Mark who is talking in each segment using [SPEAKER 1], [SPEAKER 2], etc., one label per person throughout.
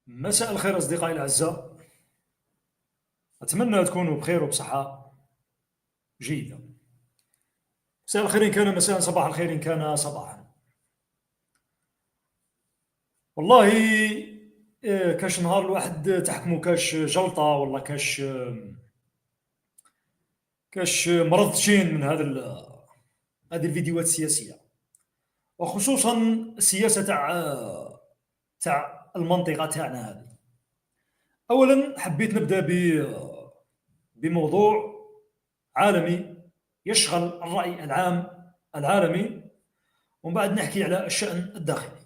[SPEAKER 1] مساء الخير أصدقائي الأعزاء. أتمنى تكونوا بخير وبصحة جيدة. مساء الخير إن كان مساء، صباح الخير إن كان صباحا. والله كاش نهار الواحد تحكمو كاش جلطة ولا كاش مرض شين من هذه الفيديوهات السياسية، وخصوصا السياسة تاع المنطقة تاعنا هذه. أولا حبيت نبدأ بموضوع عالمي يشغل الرأي العام العالمي، ومن بعد نحكي على الشأن الداخلي.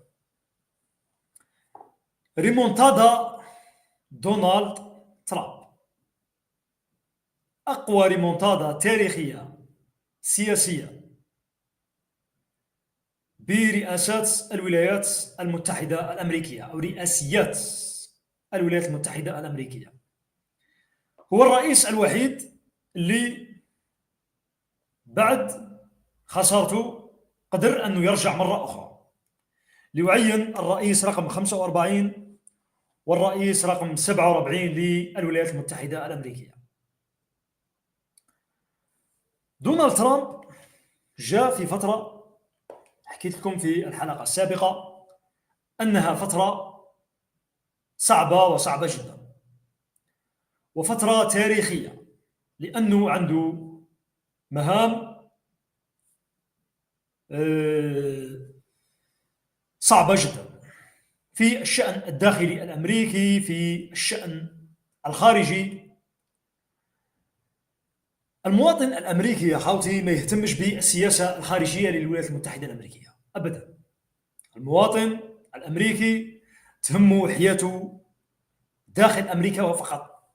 [SPEAKER 1] ريمونتادا دونالد ترامب، أقوى ريمونتادا تاريخية سياسية برئاسات الولايات المتحدة الأمريكية أو رئاسيات الولايات المتحدة الأمريكية. هو الرئيس الوحيد اللي بعد خسارته قدر أنه يرجع مرة أخرى ليعين الرئيس رقم 45 والرئيس رقم 47 للولايات المتحدة الأمريكية. دونالد ترامب جاء في فترة حكيت لكم في الحلقة السابقة أنها فترة صعبة جدا، وفترة تاريخية، لأنه عنده مهام صعبة جدا في الشأن الداخلي الأمريكي، في الشأن الخارجي. المواطن الأمريكي يا خاوتي ما يهتمش بالسياسة الخارجية للولايات المتحدة الأمريكية أبدا. المواطن الأمريكي تهمه حياته داخل أمريكا فقط،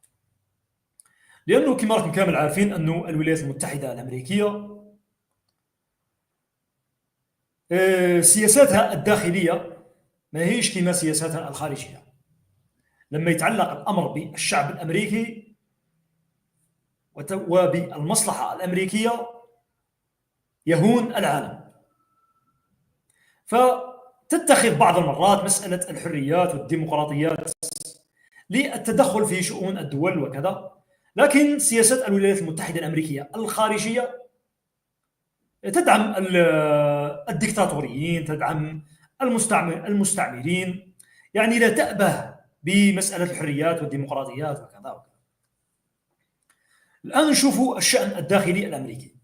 [SPEAKER 1] لأنه كما راكم كامل عارفين أنه الولايات المتحدة الأمريكية سياساتها الداخلية ما هيش كما سياساتها الخارجية. لما يتعلق الأمر بالشعب الأمريكي وبالمصلحة الأمريكية يهون العالم، فتتخذ بعض المرات مسألة الحريات والديمقراطيات للتدخل في شؤون الدول وكذا. لكن سياسات الولايات المتحدة الأمريكية الخارجية تدعم الدكتاتوريين، تدعم المستعمرين، يعني لا تأبه بمسألة الحريات والديمقراطيات وكذا. الآن نشوف الشأن الداخلي الأمريكي.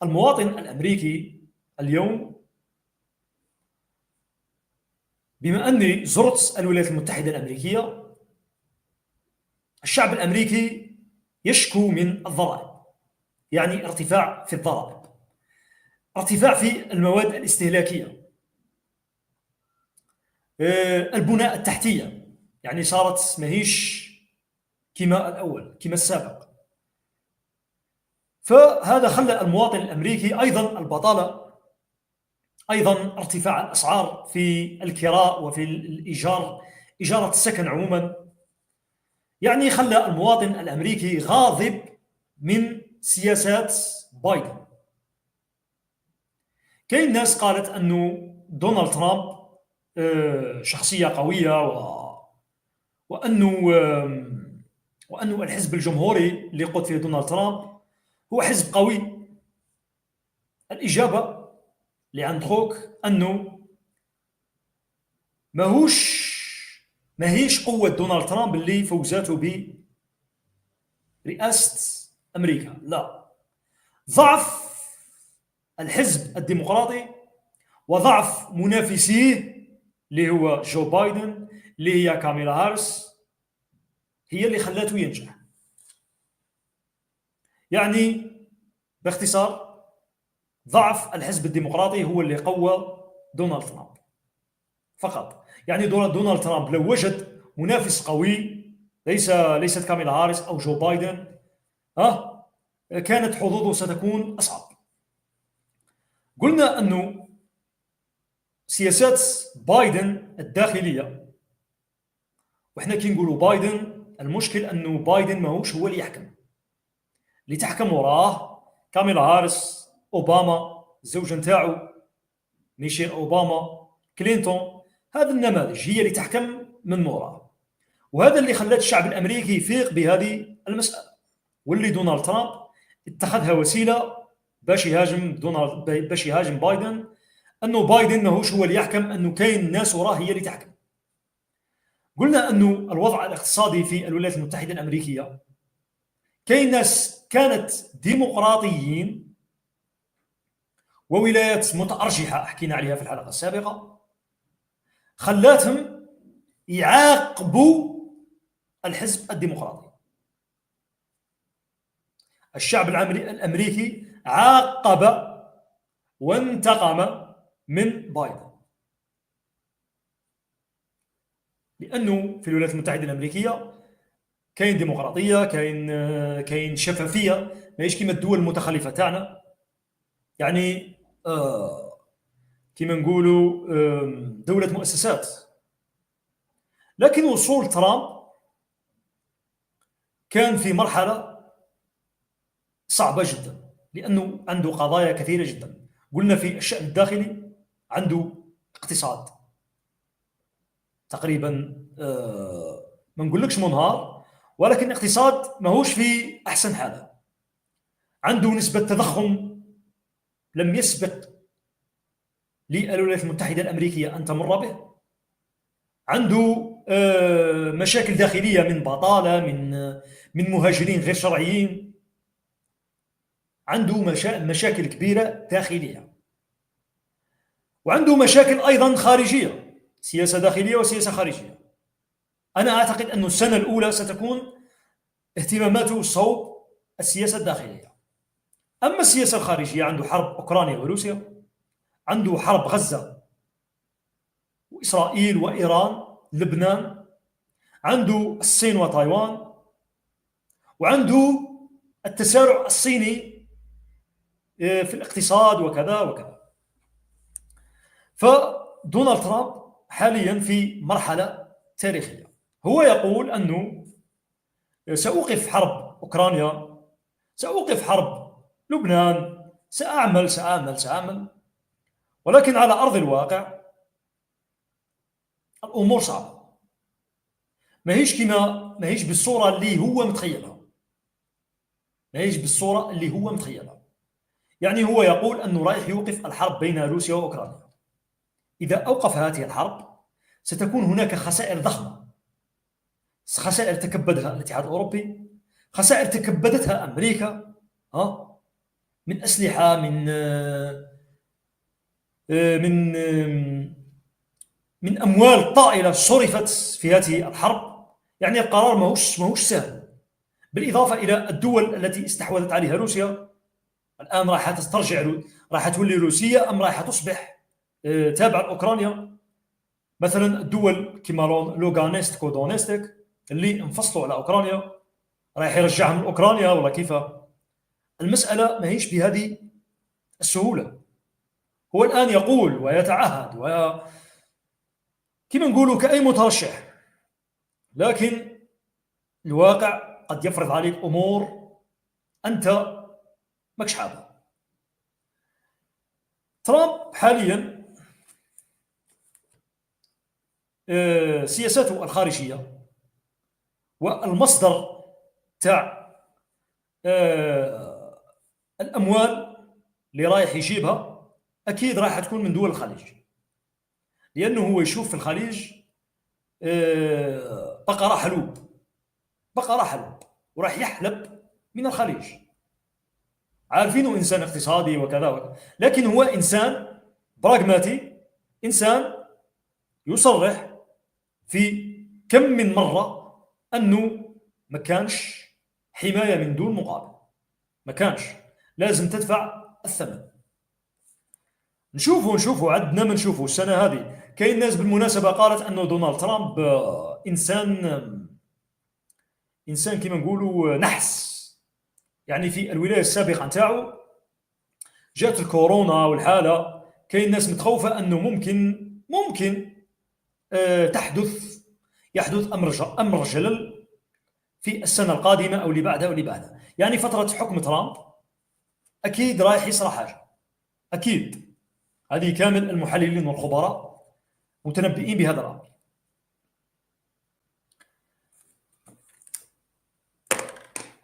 [SPEAKER 1] المواطن الأمريكي اليوم، بما أني زرت الولايات المتحدة الأمريكية، الشعب الأمريكي يشكو من الضرائب، يعني ارتفاع في الضرائب، ارتفاع في المواد الاستهلاكية، البناء التحتية يعني صارت ماهيش كما الأول كما السابق. فهذا خلى المواطن الأمريكي أيضا البطالة، أيضا ارتفاع الأسعار في الكراء وفي الإيجار، إيجار السكن عموما، يعني خلى المواطن الأمريكي غاضب من سياسات بايدن. كاين ناس قالت أنه دونالد ترامب شخصية قوية وأنه الحزب الجمهوري اللي قود فيه دونالد ترامب هو حزب قوي. الإجابة اللي عند خوك أنه ماهيش قوة دونالد ترامب اللي فوزاته برئاسة أمريكا، لا، ضعف الحزب الديمقراطي وضعف منافسيه اللي هو جو بايدن، اللي هي كاميلا هاريس، هي اللي خلاته ينجح. يعني باختصار ضعف الحزب الديمقراطي هو اللي قوى دونالد ترامب فقط. يعني دونالد ترامب لو وجد منافس قوي ليست كاميلا هاريس أو جو بايدن كانت حظوظه ستكون أصعب. قلنا أنه سياسات بايدن الداخلية، وإحنا كي نقولوا بايدن المشكل أنه بايدن ماهوش هو اللي يحكم، اللي تحكم وراه كاميلا هاريس، أوباما، الزوجة نتاعو ميشيل أوباما، كلينتون. هذه النماذج هي اللي تحكم من وراه. وهذا اللي خلت الشعب الأمريكي يفيق بهذه المسألة، واللي دونالد ترامب اتخذها وسيلة باش يهاجم بايدن، أنه بايدن ماهوش هو اللي يحكم، أنه كاين ناس وراه هي اللي تحكم. قلنا أنه الوضع الاقتصادي في الولايات المتحدة الأمريكية كاين ناس كانت ديمقراطيين وولايات متأرجحة حكينا عليها في الحلقة السابقة، خلاتهم يعاقبوا الحزب الديمقراطي. الشعب الأمريكي عاقب وانتقم من بايدن، لأنه في الولايات المتحدة الأمريكية كاين ديمقراطية، كاين شفافية، ماهيش كيما الدول المتخلفة تاعنا. يعني كيما نقولوا دولة مؤسسات. لكن وصول ترامب كان في مرحلة صعبة جدا، لأنه عنده قضايا كثيرة جدا. قلنا في الشأن الداخلي عنده اقتصاد تقريبا ما نقولكش منهار، ولكن اقتصاد ماهوش في أحسن حالة. عنده نسبة تضخم لم يسبق للولايات المتحدة الأمريكية أن تمر به. عنده مشاكل داخلية من بطالة، من مهاجرين غير شرعيين. عنده مشاكل كبيرة داخلية، وعنده مشاكل أيضا خارجية، سياسة داخلية وسياسة خارجية. أنا أعتقد أن السنة الأولى ستكون اهتماماته صوب السياسة الداخلية. أما السياسة الخارجية، عنده حرب أوكرانيا وروسيا، عنده حرب غزة وإسرائيل وإيران، لبنان، عنده الصين وتايوان، وعنده التسارع الصيني في الاقتصاد وكذا وكذا. فدونالد ترامب حاليا في مرحلة تاريخية. هو يقول أنه سأوقف حرب أوكرانيا، سأوقف حرب لبنان، سأعمل، ولكن على أرض الواقع الأمور صعبة، ماهيش بالصورة اللي هو متخيلها، يعني هو يقول أنه رايح يوقف الحرب بين روسيا وأوكرانيا. إذا أوقف هذه الحرب ستكون هناك خسائر ضخمة، خسائر تكبدها الاتحاد الأوروبي، خسائر تكبدتها أمريكا من أسلحة، من أموال طائلة صرفت في هذه الحرب. يعني القرار ماهوش سهل، بالإضافة إلى الدول التي استحوذت عليها روسيا الآن راح تولي روسية، أم راح تصبح تابعة لأوكرانيا. مثلا الدول كما لوغانيسك ودونيستك اللي انفصلوا على أوكرانيا راح يرجعهم لأوكرانيا ولا كيف؟ المسألة ما هيش بهذه السهولة. هو الآن يقول ويتعهد كما نقولوا كأي مترشح، لكن الواقع قد يفرض عليك أمور أنت ماكش حابة. ترامب حاليا سياساته الخارجية والمصدر تاع الأموال اللي رايح يجيبها أكيد راح تكون من دول الخليج، لأنه هو يشوف في الخليج بقرة حلوب وراح يحلب من الخليج. عارفينه إنسان اقتصادي وكذا، لكن هو إنسان براغماتي، إنسان يصرح في كم من مرة أنه ما كانش حماية من دون مقابل، ما كانش لازم تدفع الثمن. نشوفوا عدنا ما نشوفوا السنة هذه. كاين ناس بالمناسبة قالت أنه دونالد ترامب إنسان كما نقولوا نحس. يعني في الولاية السابقة نتاعو جاءت الكورونا والحالة، كاين ناس متخوفة أنه ممكن يحدث أمر جلل في السنة القادمة أو اللي بعدها يعني فترة حكم ترامب أكيد رايح يصرى حاجة، أكيد. هذه كامل المحللين والخبراء متنبئين بهذا الأمر.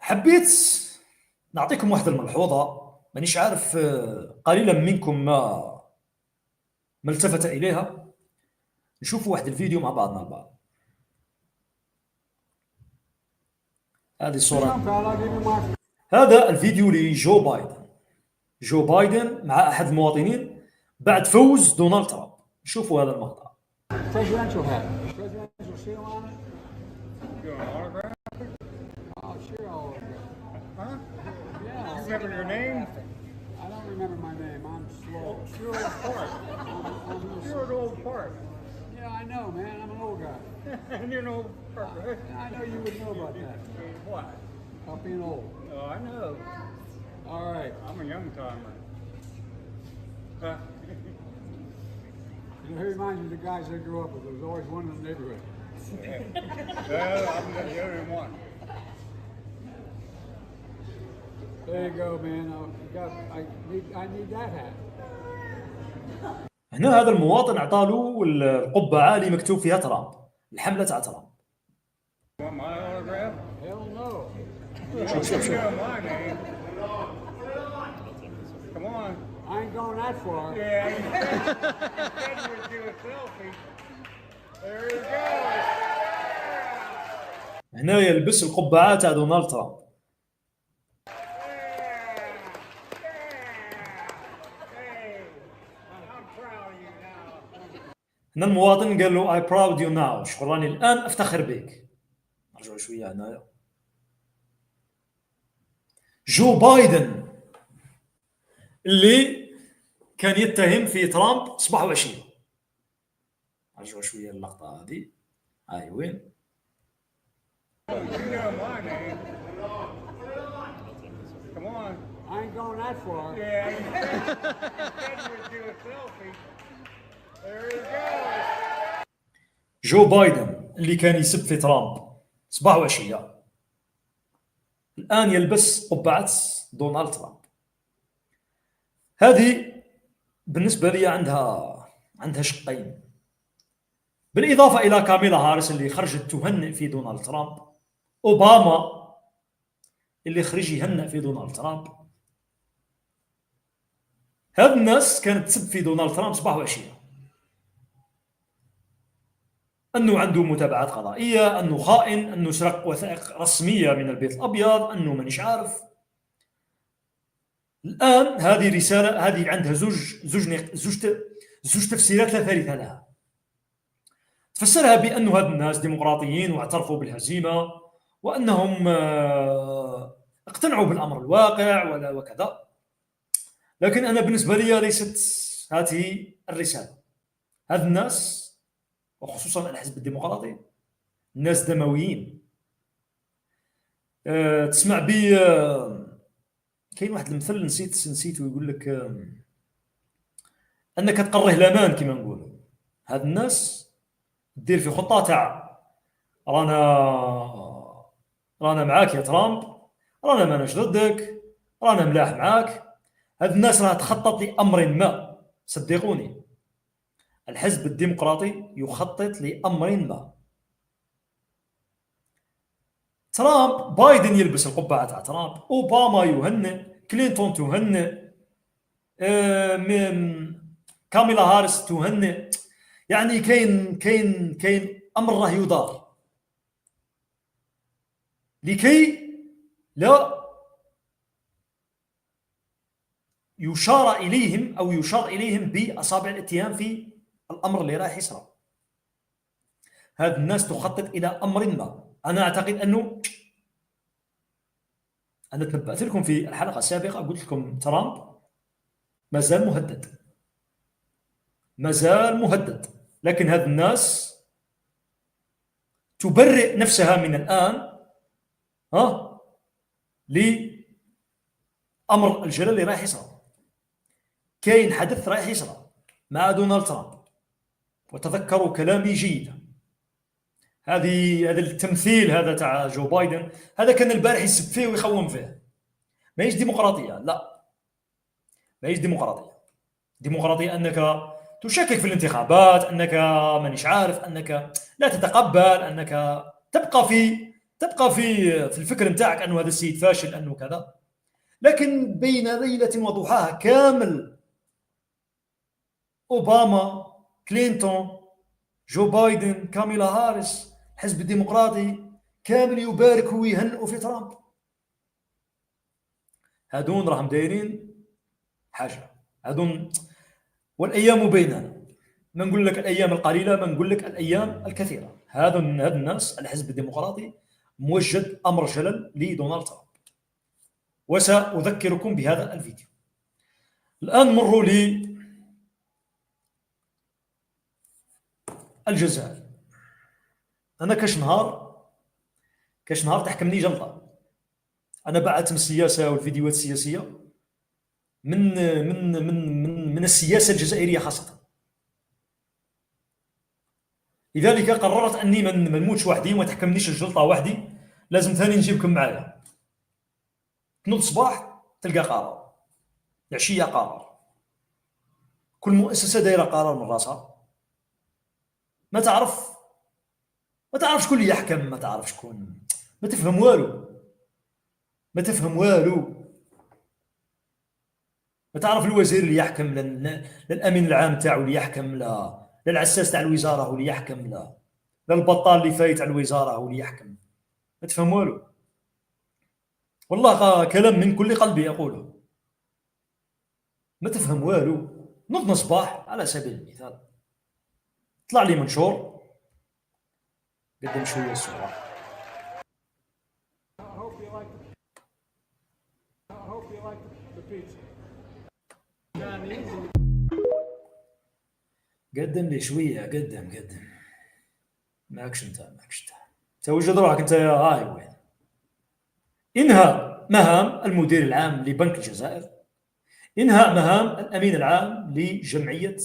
[SPEAKER 1] حبيت نعطيكم واحد الملحوظة، مانيش عارف قليلا منكم ما التفت إليها. نشوفوا واحد الفيديو مع بعضنا البعض. هذه الصورة، هذا الفيديو لجو بايدن. جو بايدن مع أحد المواطنين بعد فوز دونالد ترامب. شوفوا هذا المقطع.
[SPEAKER 2] Presidential hat. Presidential seal on it.
[SPEAKER 3] You want an autograph?
[SPEAKER 2] Oh, sure, I'll autograph.
[SPEAKER 3] Huh?
[SPEAKER 2] Yeah.
[SPEAKER 3] You remember your name?
[SPEAKER 2] I don't remember my name. I'm slow.
[SPEAKER 3] You're old Park. You're an old Park.
[SPEAKER 2] Yeah, I know, man. I'm an old guy.
[SPEAKER 3] And you're an old Park, right?
[SPEAKER 2] I know you would know about that.
[SPEAKER 3] What?
[SPEAKER 2] About being old.
[SPEAKER 3] Oh, I know.
[SPEAKER 2] All right.
[SPEAKER 3] I'm a young timer. Huh?
[SPEAKER 2] You know, he reminds me of the guys I grew up with. There was always one in the neighborhood.
[SPEAKER 3] Well, I'm the only one.
[SPEAKER 2] There you go, man. I need that hat.
[SPEAKER 1] هنا هذا المواطن عطاله القبعة اللي مكتوب فيها ترامب، الحملة تاع ترامب.
[SPEAKER 3] Want my autograph?
[SPEAKER 2] Hell no.
[SPEAKER 1] شوف
[SPEAKER 3] You know my name. Come on.
[SPEAKER 2] I ain't going that far.
[SPEAKER 3] Yeah, you said you would do a selfie. There he goes.
[SPEAKER 1] هنا يلبس القبعة تاع دونالد ترامب. هنا المواطن قال له I proud you now، شكراني الآن أفتخر بك. نرجعوا شوية هنايا. جو بايدن اللي كان يتهم في ترامب صباح وعشية. نرجعوا شوية اللقطة هذه. هاي وين؟
[SPEAKER 3] You know my name. Come on.
[SPEAKER 2] I ain't going that far.
[SPEAKER 3] Yeah, you said you would do a selfie. There he goes.
[SPEAKER 1] جو بايدن اللي كان يسب في ترامب صباح وعشية الآن يلبس قبعة دونالد ترامب. هذه بالنسبة لي عندها شقين، بالإضافة إلى كاميلا هاريس اللي خرجت تهنئ في دونالد ترامب، أوباما اللي خرج يهنئ في دونالد ترامب. هذه الناس كانت تسب في دونالد ترامب صباح وعشية، أنه عنده متابعات قضائية، أنه خائن، أنه سرق وثائق رسمية من البيت الأبيض، أنه مانيش عارف. الآن هذه رسالة، هذه عندها زوج تفسيرات لا ثالث لها. تفسرها بأنه هاد الناس ديمقراطيين واعترفوا بالهزيمة وأنهم اقتنعوا بالأمر الواقع وكذا، لكن أنا بالنسبة لي ليست هذه الرسالة. هاد الناس وخصوصا الحزب الديمقراطي الناس دمويين. تسمع بي كاين واحد المثل نسيته يقول لك انك تقره الامان كما نقولوا. هاد الناس دير في خطه تاع رانا معاك يا ترامب، رانا ماناش ضدك، رانا ملاح معاك. هاد الناس راه تخطط لامر ما، صدقوني الحزب الديمقراطي يخطط لامر ما. ترامب، بايدن يلبس القبعه تاع ترامب، اوباما يهنئ، كلينتون تهنئ، كاميلا هاريس تهنئ. يعني كاين امر راه يدار لكي لا يشار اليهم او يشار اليهم باصابع الاتهام في الامر اللي راح يصير. هذه الناس تخطط الى امر ما. انا اعتقد انه انا تنبأت لكم في الحلقه السابقه، قلت لكم ترامب مازال مهدد، لكن هذه الناس تبرئ نفسها من الان لامر الجلل اللي راح يصير. كاين حدث راح يصير مع دونالد ترامب، وتذكروا كلامي جيدا. هذا التمثيل هذا تاع جو بايدن، هذا كان البارح يسب فيه ويخون فيه. ماهيش ديمقراطيه، لا ماهيش ديمقراطيه انك تشكك في الانتخابات، انك مانيش عارف، انك لا تتقبل، انك تبقى تبقى في الفكر نتاعك انه هذا السيد فاشل انه كذا، لكن بين ليله وضحاها كامل اوباما، كلينتون، جو بايدن، كاميلا هاريس، الحزب الديمقراطي كامل يباركوا ويهنئوا في ترامب. هادون راهم دايرين حاجه، هادون والايام بيننا، ما نقول لك الايام القليله، ما نقول لك الايام الكثيره. هذا الناس الحزب الديمقراطي موجد امر جلل لدونالد ترامب، وساذكركم بهذا الفيديو. الان مروا لي الجزائر. انا كاش نهار تحكمني جلطه. انا بعثت من السياسه والفيديوهات السياسيه من السياسه الجزائريه خاصه. لذلك قررت اني ما نموتش وحدي وما تحكمنيش الجلطه وحدي، لازم ثاني نجيبكم معايا. تنوض صباح تلقى قرار، العشيه قرار، كل مؤسسه دايره قرار من راسها، ما تعرف شكون اللي يحكم، ما تعرف شكون، ما تفهم والو، ما تفهم والو، ما تعرف الوزير اللي يحكم، للامين العام تاعو اللي يحكم، لا للعساس تاع الوزاره هو اللي يحكم، لا للبطال اللي فايت على الوزاره هو اللي يحكم، ما تفهم والو. والله كلام من كل قلبي اقوله، ما تفهم والو. نوض صباح على سبيل المثال، طلع لي منشور قدم شويه الصوره.
[SPEAKER 2] I hope you like the pizza. Chinese.
[SPEAKER 1] قدم لي شويه، قدم ماكش انت توجد روحك انت يا هاي وين. انهاء مهام المدير العام لبنك الجزائر، انهاء مهام الامين العام لجمعيه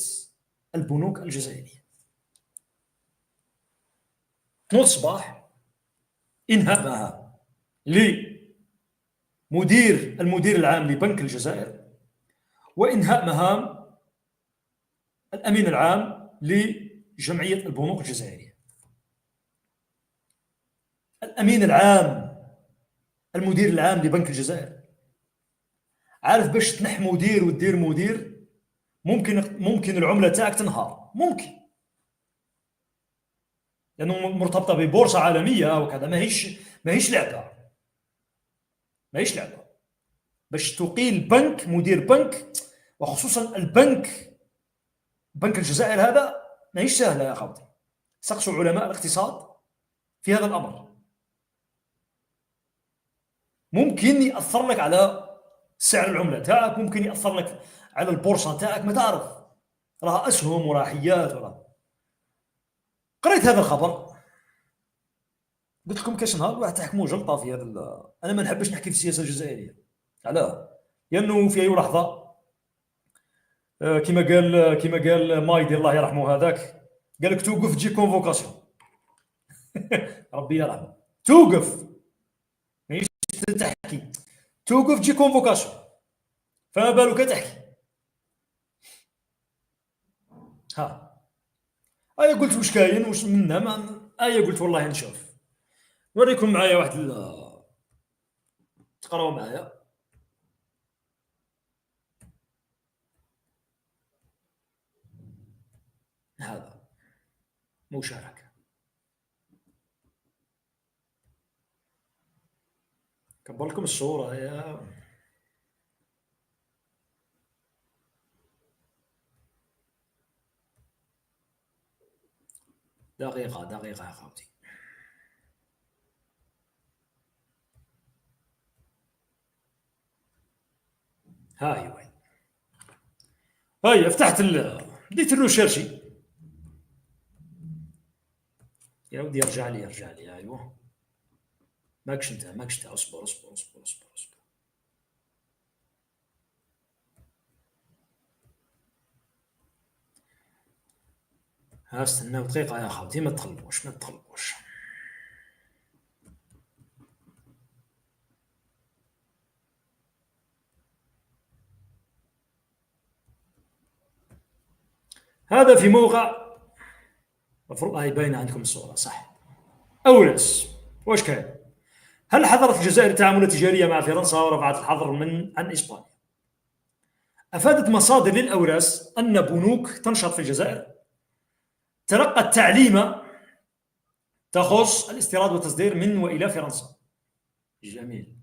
[SPEAKER 1] البنوك الجزائريه. نوض صباح انهاء مهام المدير العام لبنك الجزائر، وانهاء مهام الامين العام لجمعيه البنوك الجزائريه. الامين العام، المدير العام لبنك الجزائر، عارف باش تنح مدير ودير مدير ممكن العمله تاعك تنهار، ممكن، لانه مرتبطه ببورصه عالميه وكذا، ماهيش لعبه، باش تقيل بنك، مدير بنك، وخصوصا بنك الجزائر هذا ماهيش سهله يا خوتي. سقسوا علماء الاقتصاد في هذا الامر، ممكن ياثر لك على سعر العمله تاعك، ممكن ياثر لك على البورصه تاعك، ما تعرف، راه اسهم وراحيات قريت هذا الخبر، قلت لكم كاش نهار واحد تحكموا جلطه في هذا انا ما نحبش نحكي في السياسه الجزائريه، علاه؟ لانه في اي لحظه كما قال مايدي الله يرحمه هذاك، قال لك توقف تجي كونفوكاسيون. ربي يرحمه، توقف ماهيش تحكي، توقف تجي كونفوكاسيون، فما بالك تحكي. ايا قلت واش كاين واش منها، ايا قلت والله نشوف، نوريكم معايا واحد تقراو معايا. هذا مشاركه، كبر لكم الصوره يا دقيقه يا خوتي. هاي وين، هاي فتحت ديت الريشيرشي يا ودي، ارجع لي ايوه، ماكش انت اصبر. استنى دقيقه يا خوتي، ما تخلوش. هذا في موقع، المفروض هاي باينه عندكم الصوره صح؟ اولس واش كاين؟ هل حظرت الجزائر التعاملات التجارية مع فرنسا ورفعت الحظر عن إسبانيا؟ أفادت مصادر للأوراس أن بنوك تنشط في الجزائر تلقت تعليم تخص الاستيراد والتصدير من وإلى فرنسا. جميل.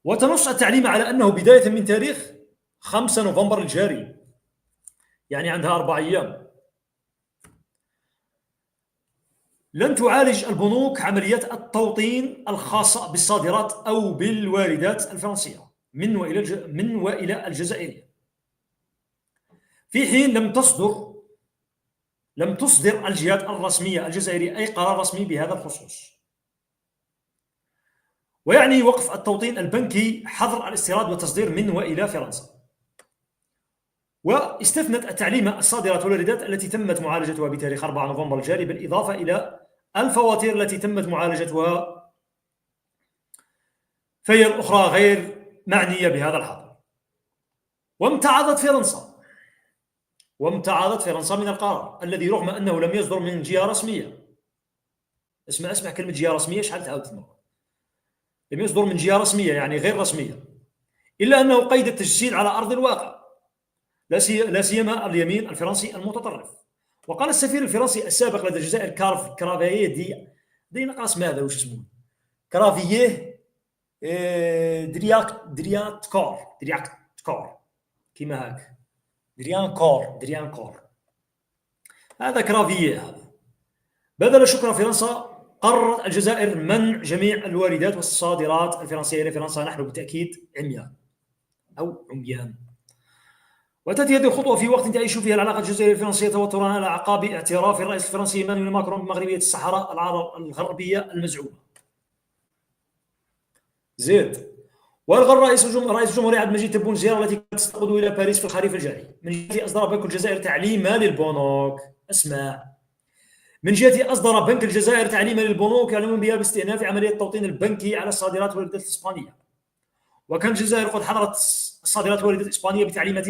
[SPEAKER 1] وتنص التعليم على أنه بداية من تاريخ 5 نوفمبر الجاري، يعني عندها 4 أيام، لن تعالج البنوك عمليات التوطين الخاصة بالصادرات أو بالواردات الفرنسية من وإلى الجزائرية، في حين لم تصدر الجهات الرسمية الجزائرية أي قرار رسمي بهذا الخصوص. ويعني وقف التوطين البنكي حظر الاستيراد والتصدير من وإلى فرنسا. واستثنت التعليم الصادرات والواردات التي تمت معالجتها بتاريخ 4 نوفمبر الجاري، بالإضافة إلى الفواتير التي تمت معالجتها، فهي الأخرى غير معنية بهذا الحظر. وامتعضت فرنسا من القرار الذي رغم أنه لم يصدر من جهة رسمية، اسمع كلمة جهة رسمية شحال تعاود تسمع، لم يصدر من جهة رسمية يعني غير رسمية، إلا أنه قيد التجسيد على أرض الواقع، لا سيما اليمين الفرنسي المتطرف. وقال السفير الفرنسي السابق لدى الجزائر كرافيه دي نقاس ماذا وش اسمه كرافيه درياكتكور كيما هاك دريانكور هذا كرافيه. هذا بذل شكر فرنسا قررت الجزائر منع جميع الواردات والصادرات الفرنسية إلى فرنسا. نحن بالتأكيد عميان أو عميان. وتأتي هذه الخطوة في وقت تعيش فيها العلاقة الجزائرية الفرنسية توترا على أعقاب اعتراف الرئيس الفرنسي إيمانويل ماكرون بمغربية الصحراء الغربية المزعومة. زيد. وألغى رئيس الجمهورية عبد المجيد تبون الزيارة التي كانت ستعود إلى باريس في الخريف الجاري. من جهة أصدر بنك الجزائر تعليما للبنوك. اسمع. من جهة أصدر بنك الجزائر تعليما للبنوك يعلمون بها باستئناف عملية التوطين البنكي على الصادرات والواردات الإسبانية. وكان الجزائر قد حضرت الصادرات والواردات الإسبانية بتعليمات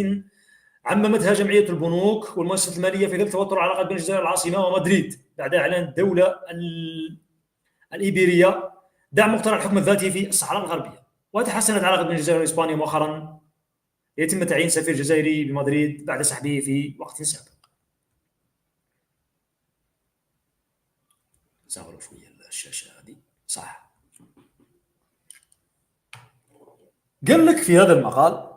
[SPEAKER 1] عممتها جمعية البنوك والمؤسسات المالية في ظل توتر العلاقات بين الجزائر العاصمة ومدريد بعد إعلان الدولة الإيبيرية دعم مقترح الحكم الذاتي في الصحراء الغربية. وتحسنت علاقة بين الجزائر وإسبانيا مؤخرا، يتم تعيين سفير جزائري بمدريد بعد سحبه في وقت سابق. زغلوا شوية الشاشة هذه صح. قال لك في هذا المقال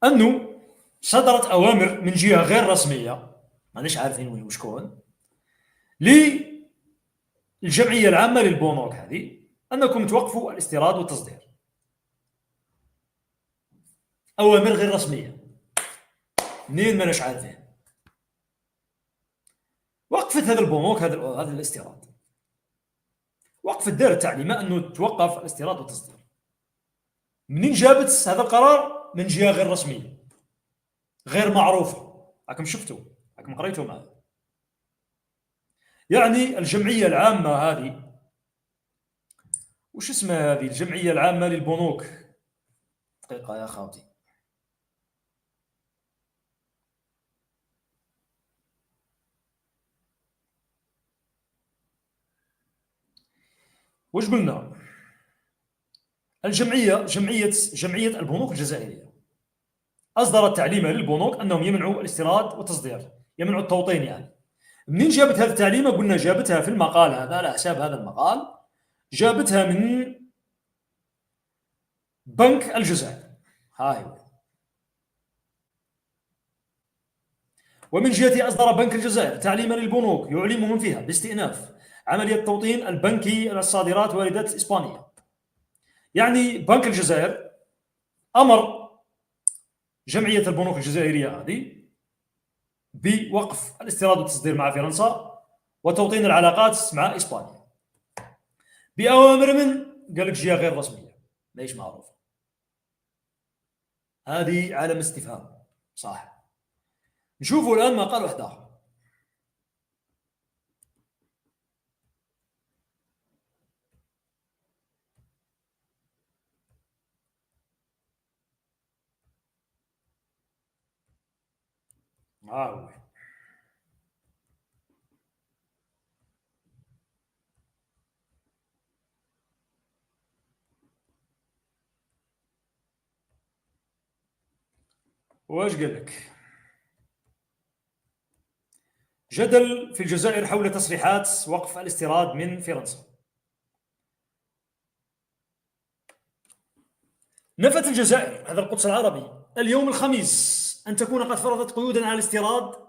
[SPEAKER 1] أنه صدرت أوامر من جهة غير رسمية مانيش عارفين وين وشكون للجمعية العامة للبنوك هذه أنكم توقفوا الاستيراد والتصدير. أوامر غير رسمية منين ماناش عارفين. وقفت هذا البنوك هذا الاستيراد، وقفت دار التعليمات أنه توقف الاستيراد والتصدير. منين جابت هذا القرار؟ من جهة غير رسمية غير معروفة. راكم شفتوا، راكم قريتوا معي. يعني الجمعية العامة هذه وش اسمها هذه؟ الجمعية العامة للبنوك. دقيقة يا خاوتي. وش قلنا؟ جمعية البنوك الجزائرية أصدرت تعليما للبنوك أنهم يمنعوا الاستيراد والتصدير، يمنعوا التوطين. يعني منين جابت هذه التعليمة؟ قلنا جابتها في المقال هذا، على حساب هذا المقال جابتها من بنك الجزائر. هاي. ومن جهة أصدر بنك الجزائر تعليما للبنوك يعلمهم فيها باستئناف عملية التوطين البنكي على الصادرات والواردات الإسبانية. يعني بنك الجزائر أمر جمعية البنوك الجزائرية هذه بوقف الاستيراد والتصدير مع فرنسا وتوطين العلاقات مع إسبانيا بأوامر من قال لك جهة غير رسمية ليش معروفة. هذه علامة استفهام صح. نشوفوا الآن ما قال واحد آخر. هو واش قال لك؟ جدل في الجزائر حول تصريحات وقف الاستيراد من فرنسا. نفت الجزائر، هذا القدس العربي، اليوم الخميس أن تكون قد فرضت قيودا على الاستيراد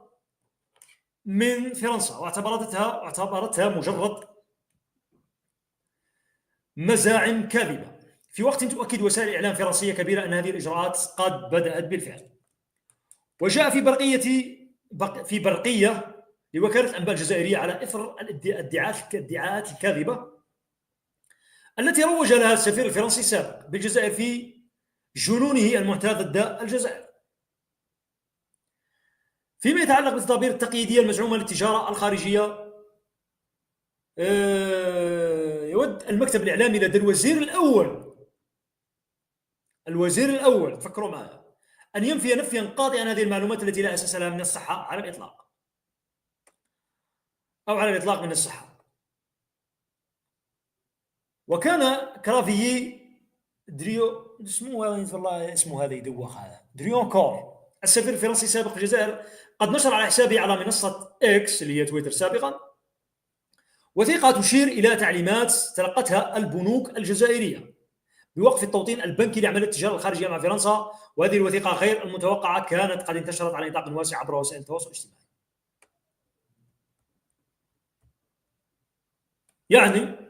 [SPEAKER 1] من فرنسا، واعتبرتها مجرد مزاعم كاذبة، في وقت تؤكد وسائل إعلام فرنسية كبيرة أن هذه الإجراءات قد بدأت بالفعل. وجاء في برقية لوكالة الأنباء الجزائرية على إثر الادعاءات الكاذبة التي روج لها السفير الفرنسي السابق بالجزائر في جنونه المعتاد ضد الجزائر فيما يتعلق بالتدابير التقييدية المزعومة للتجارة الخارجية. يود المكتب الإعلامي لدى الوزير الأول تفكروا معي أن ينفي نفيا قاطعا هذه المعلومات التي لا أساس لها من الصحة على الإطلاق، أو على الإطلاق من الصحة. وكان كرافيي اسمه هذا يدوخ، هذا دريونكور، السفير الفرنسي السابق في الجزائر، قد نشر على حسابه على منصة إكس اللي هي تويتر سابقا وثيقة تشير إلى تعليمات تلقتها البنوك الجزائرية بوقف التوطين البنكي لعملية التجارة الخارجية مع فرنسا، وهذه الوثيقة غير المتوقعة كانت قد انتشرت على نطاق واسع عبر وسائل التواصل الاجتماعي. يعني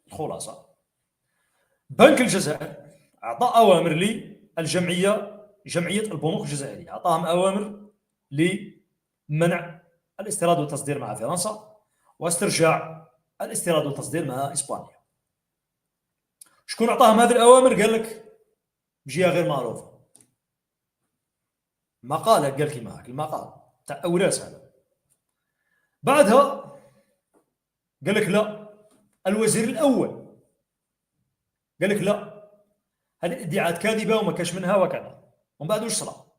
[SPEAKER 1] الخلاصة، بنك الجزائر أعطى أوامر جمعية البنوك الجزائرية، أعطاهم أوامر لمنع الاستيراد والتصدير مع فرنسا واسترجاع الاستيراد والتصدير مع إسبانيا. شكون أعطاهم هذه الأوامر؟ قال لك بجهة غير معروفة، مقالة قال كيما هاك، المقال تاع أوراس هذا. بعدها قال لك لا، الوزير الأول قال لك لا، هذه الادعاءات كاذبة وما كاش منها وكذا. ومن بعد واش صرا؟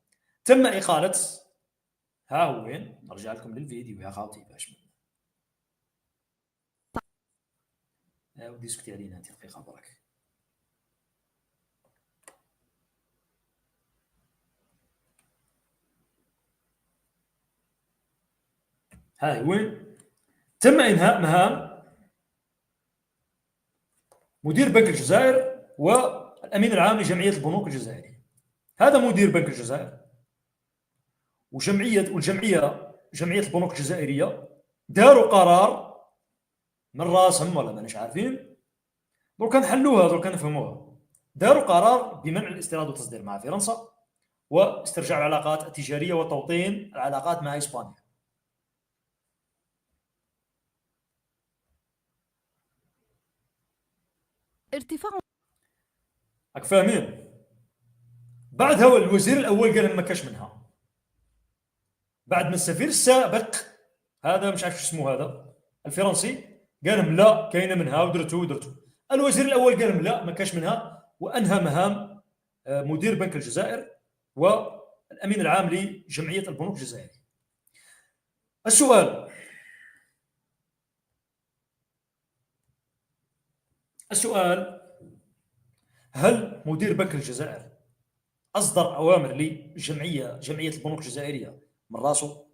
[SPEAKER 1] تم إقالة، ها هو وين، نرجع لكم للفيديو يا خاوتي باش ودي سكتي علينا انت دقيقة برك. هاي وين؟ تم إنهاء مهام مدير بنك الجزائر والأمين العام لجمعية البنوك الجزائرية. هذا مدير بنك الجزائر جمعية البنوك الجزائرية داروا قرار من راسهم ولا ماناش عارفين، درك نحلوها، درك نفهموها. داروا قرار بمنع الاستيراد والتصدير مع فرنسا واسترجاع العلاقات التجارية وتوطين العلاقات مع إسبانيا.
[SPEAKER 4] ارتفاع
[SPEAKER 1] راك فاهمين؟ بعدها الوزير الأول قال ما كاش منها، بعد ما السفير السابق هذا مش عارف شو اسمه هذا الفرنسي قال لهم لا كاينه منها ودرتو. الوزير الاول قال لهم لا ما كاش منها، وانهى مهام مدير بنك الجزائر والامين العام لجمعيه البنوك الجزائريه. السؤال هل مدير بنك الجزائر اصدر اوامر لجمعيه البنوك الجزائريه من راسه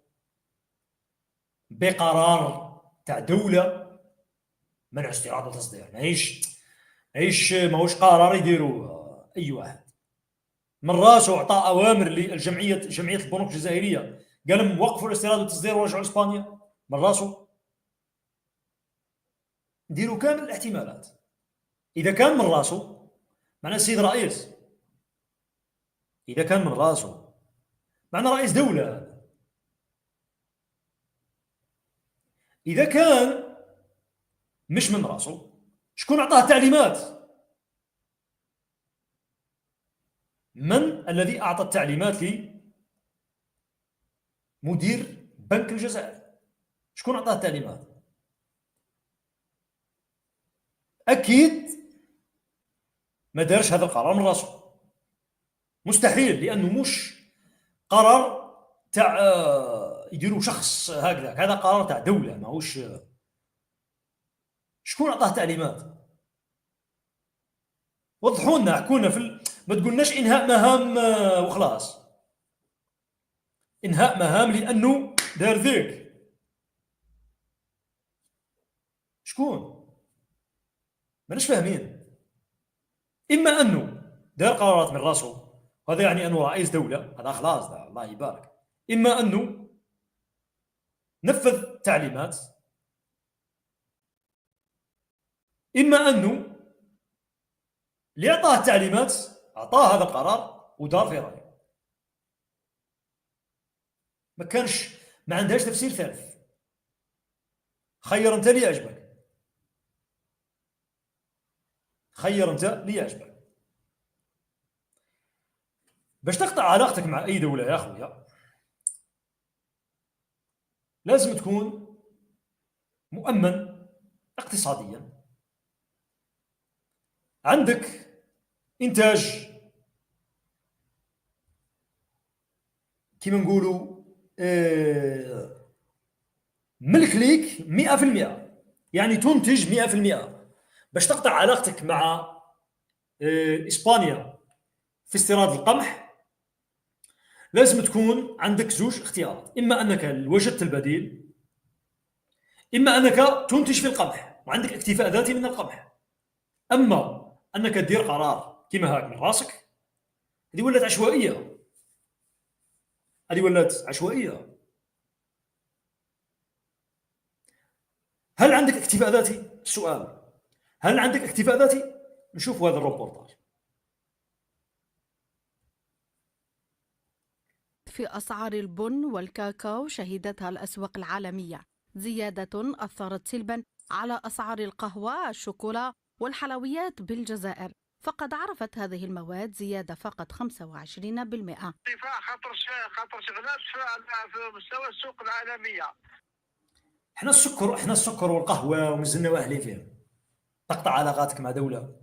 [SPEAKER 1] بقرار تاع دوله منع استيراد وتصدير؟ ماهوش قرار يديروا اي واحد من راسه. اعطى اوامر جمعيه البنوك الجزائريه قال لهم وقفوا الاستيراد والتصدير ورجعوا لاسبانيا من راسه. نديروا كامل الاحتمالات. اذا كان من راسه معناه السيد رئيس، اذا كان من راسه معناه رئيس دوله. اذا كان مش من راسه شكون اعطاه تعليمات؟ من الذي اعطى التعليمات لمدير بنك الجزائر؟ شكون اعطاه التعليمات؟ اكيد ما دارش هذا القرار من راسه، مستحيل، لانه مش قرار تاع يديروا شخص هكذا، هذا قرار تاع دوله ماهوش. شكون عطاه تعليمات؟ وضحوا لنا، احكوا لنا ما تقولناش انهاء مهام وخلاص. انهاء مهام لانه دار ذيك. شكون؟ ماناش فاهمين. اما انه دار قرارات من راسه، هذا يعني انه رئيس دوله، هذا خلاص ده الله يبارك. اما انه نفذ تعليمات، اما انه اللي اعطاه التعليمات اعطاه هذا القرار ودار في رايه. ما عندهاش تفسير ثالث. خير انت اللي يعجبك، خير انت اللي يعجبك. باش تقطع علاقتك مع اي دوله يا اخويا لازم تكون مؤمن اقتصاديا، عندك انتاج كيما نقولوا ملك ليك 100%، يعني تنتج 100%. باش تقطع علاقتك مع اسبانيا في استيراد القمح لازم تكون عندك زوج اختيارات، اما انك وجدت البديل، اما انك تنتج في القمح وعندك اكتفاء ذاتي من القمح. اما انك تدير قرار كيما هاك من راسك، هذه ولات عشوائيه. هذه ولات عشوائيه. هل عندك اكتفاء ذاتي؟ السؤال هل عندك اكتفاء ذاتي؟ نشوف هذا الروبورتاج.
[SPEAKER 4] في أسعار البن والكاكاو شهدتها الأسواق العالمية زيادة أثرت سلبا على أسعار القهوة، الشوكولا والحلويات بالجزائر، فقد عرفت هذه المواد زيادة فقط 25%.
[SPEAKER 3] ارتفاع خطر شغلات في مستوى السوق العالميه.
[SPEAKER 1] احنا السكر والقهوه ومازلنا واهلين فيهم. تقطع علاقاتك مع دوله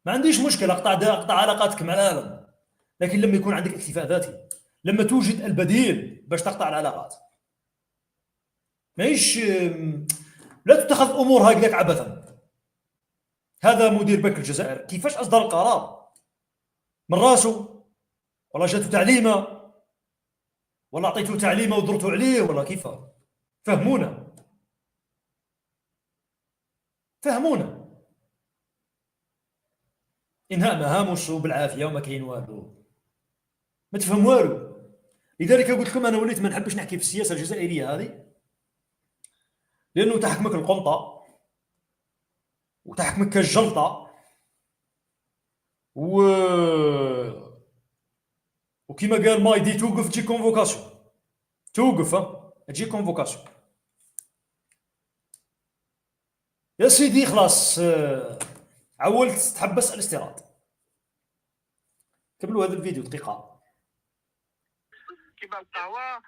[SPEAKER 1] ما عنديش مشكله، اقطع علاقاتك مع العالم، لكن لما يكون عندك اكتفاء ذاتي، لما توجد البديل باش تقطع العلاقات. ماهيش لا تتخذ امور هكذاك عبثا. هذا مدير بنك الجزائر كيفاش اصدر القرار؟ من راسه ولا جاته تعليمه ولا عطيته تعليمه ودرتوا عليه ولا كيف؟ فهمونا. انهاء مهام وشو بالعافيه وما كاين والو، ما تفهم والو. لذلك قلت لكم انا وليت ما نحبش نحكي في السياسه الجزائريه هذه، لانه تحكمك القنطه وتحكمك الجلطه وكما قال مايدي توقف تجي كونفوكاسيون، توقف تجي كونفوكاسيون. يا سيدي خلاص عولت تحبس الاستيراد. كملوا هذا الفيديو دقيقه.
[SPEAKER 3] كيما القهوه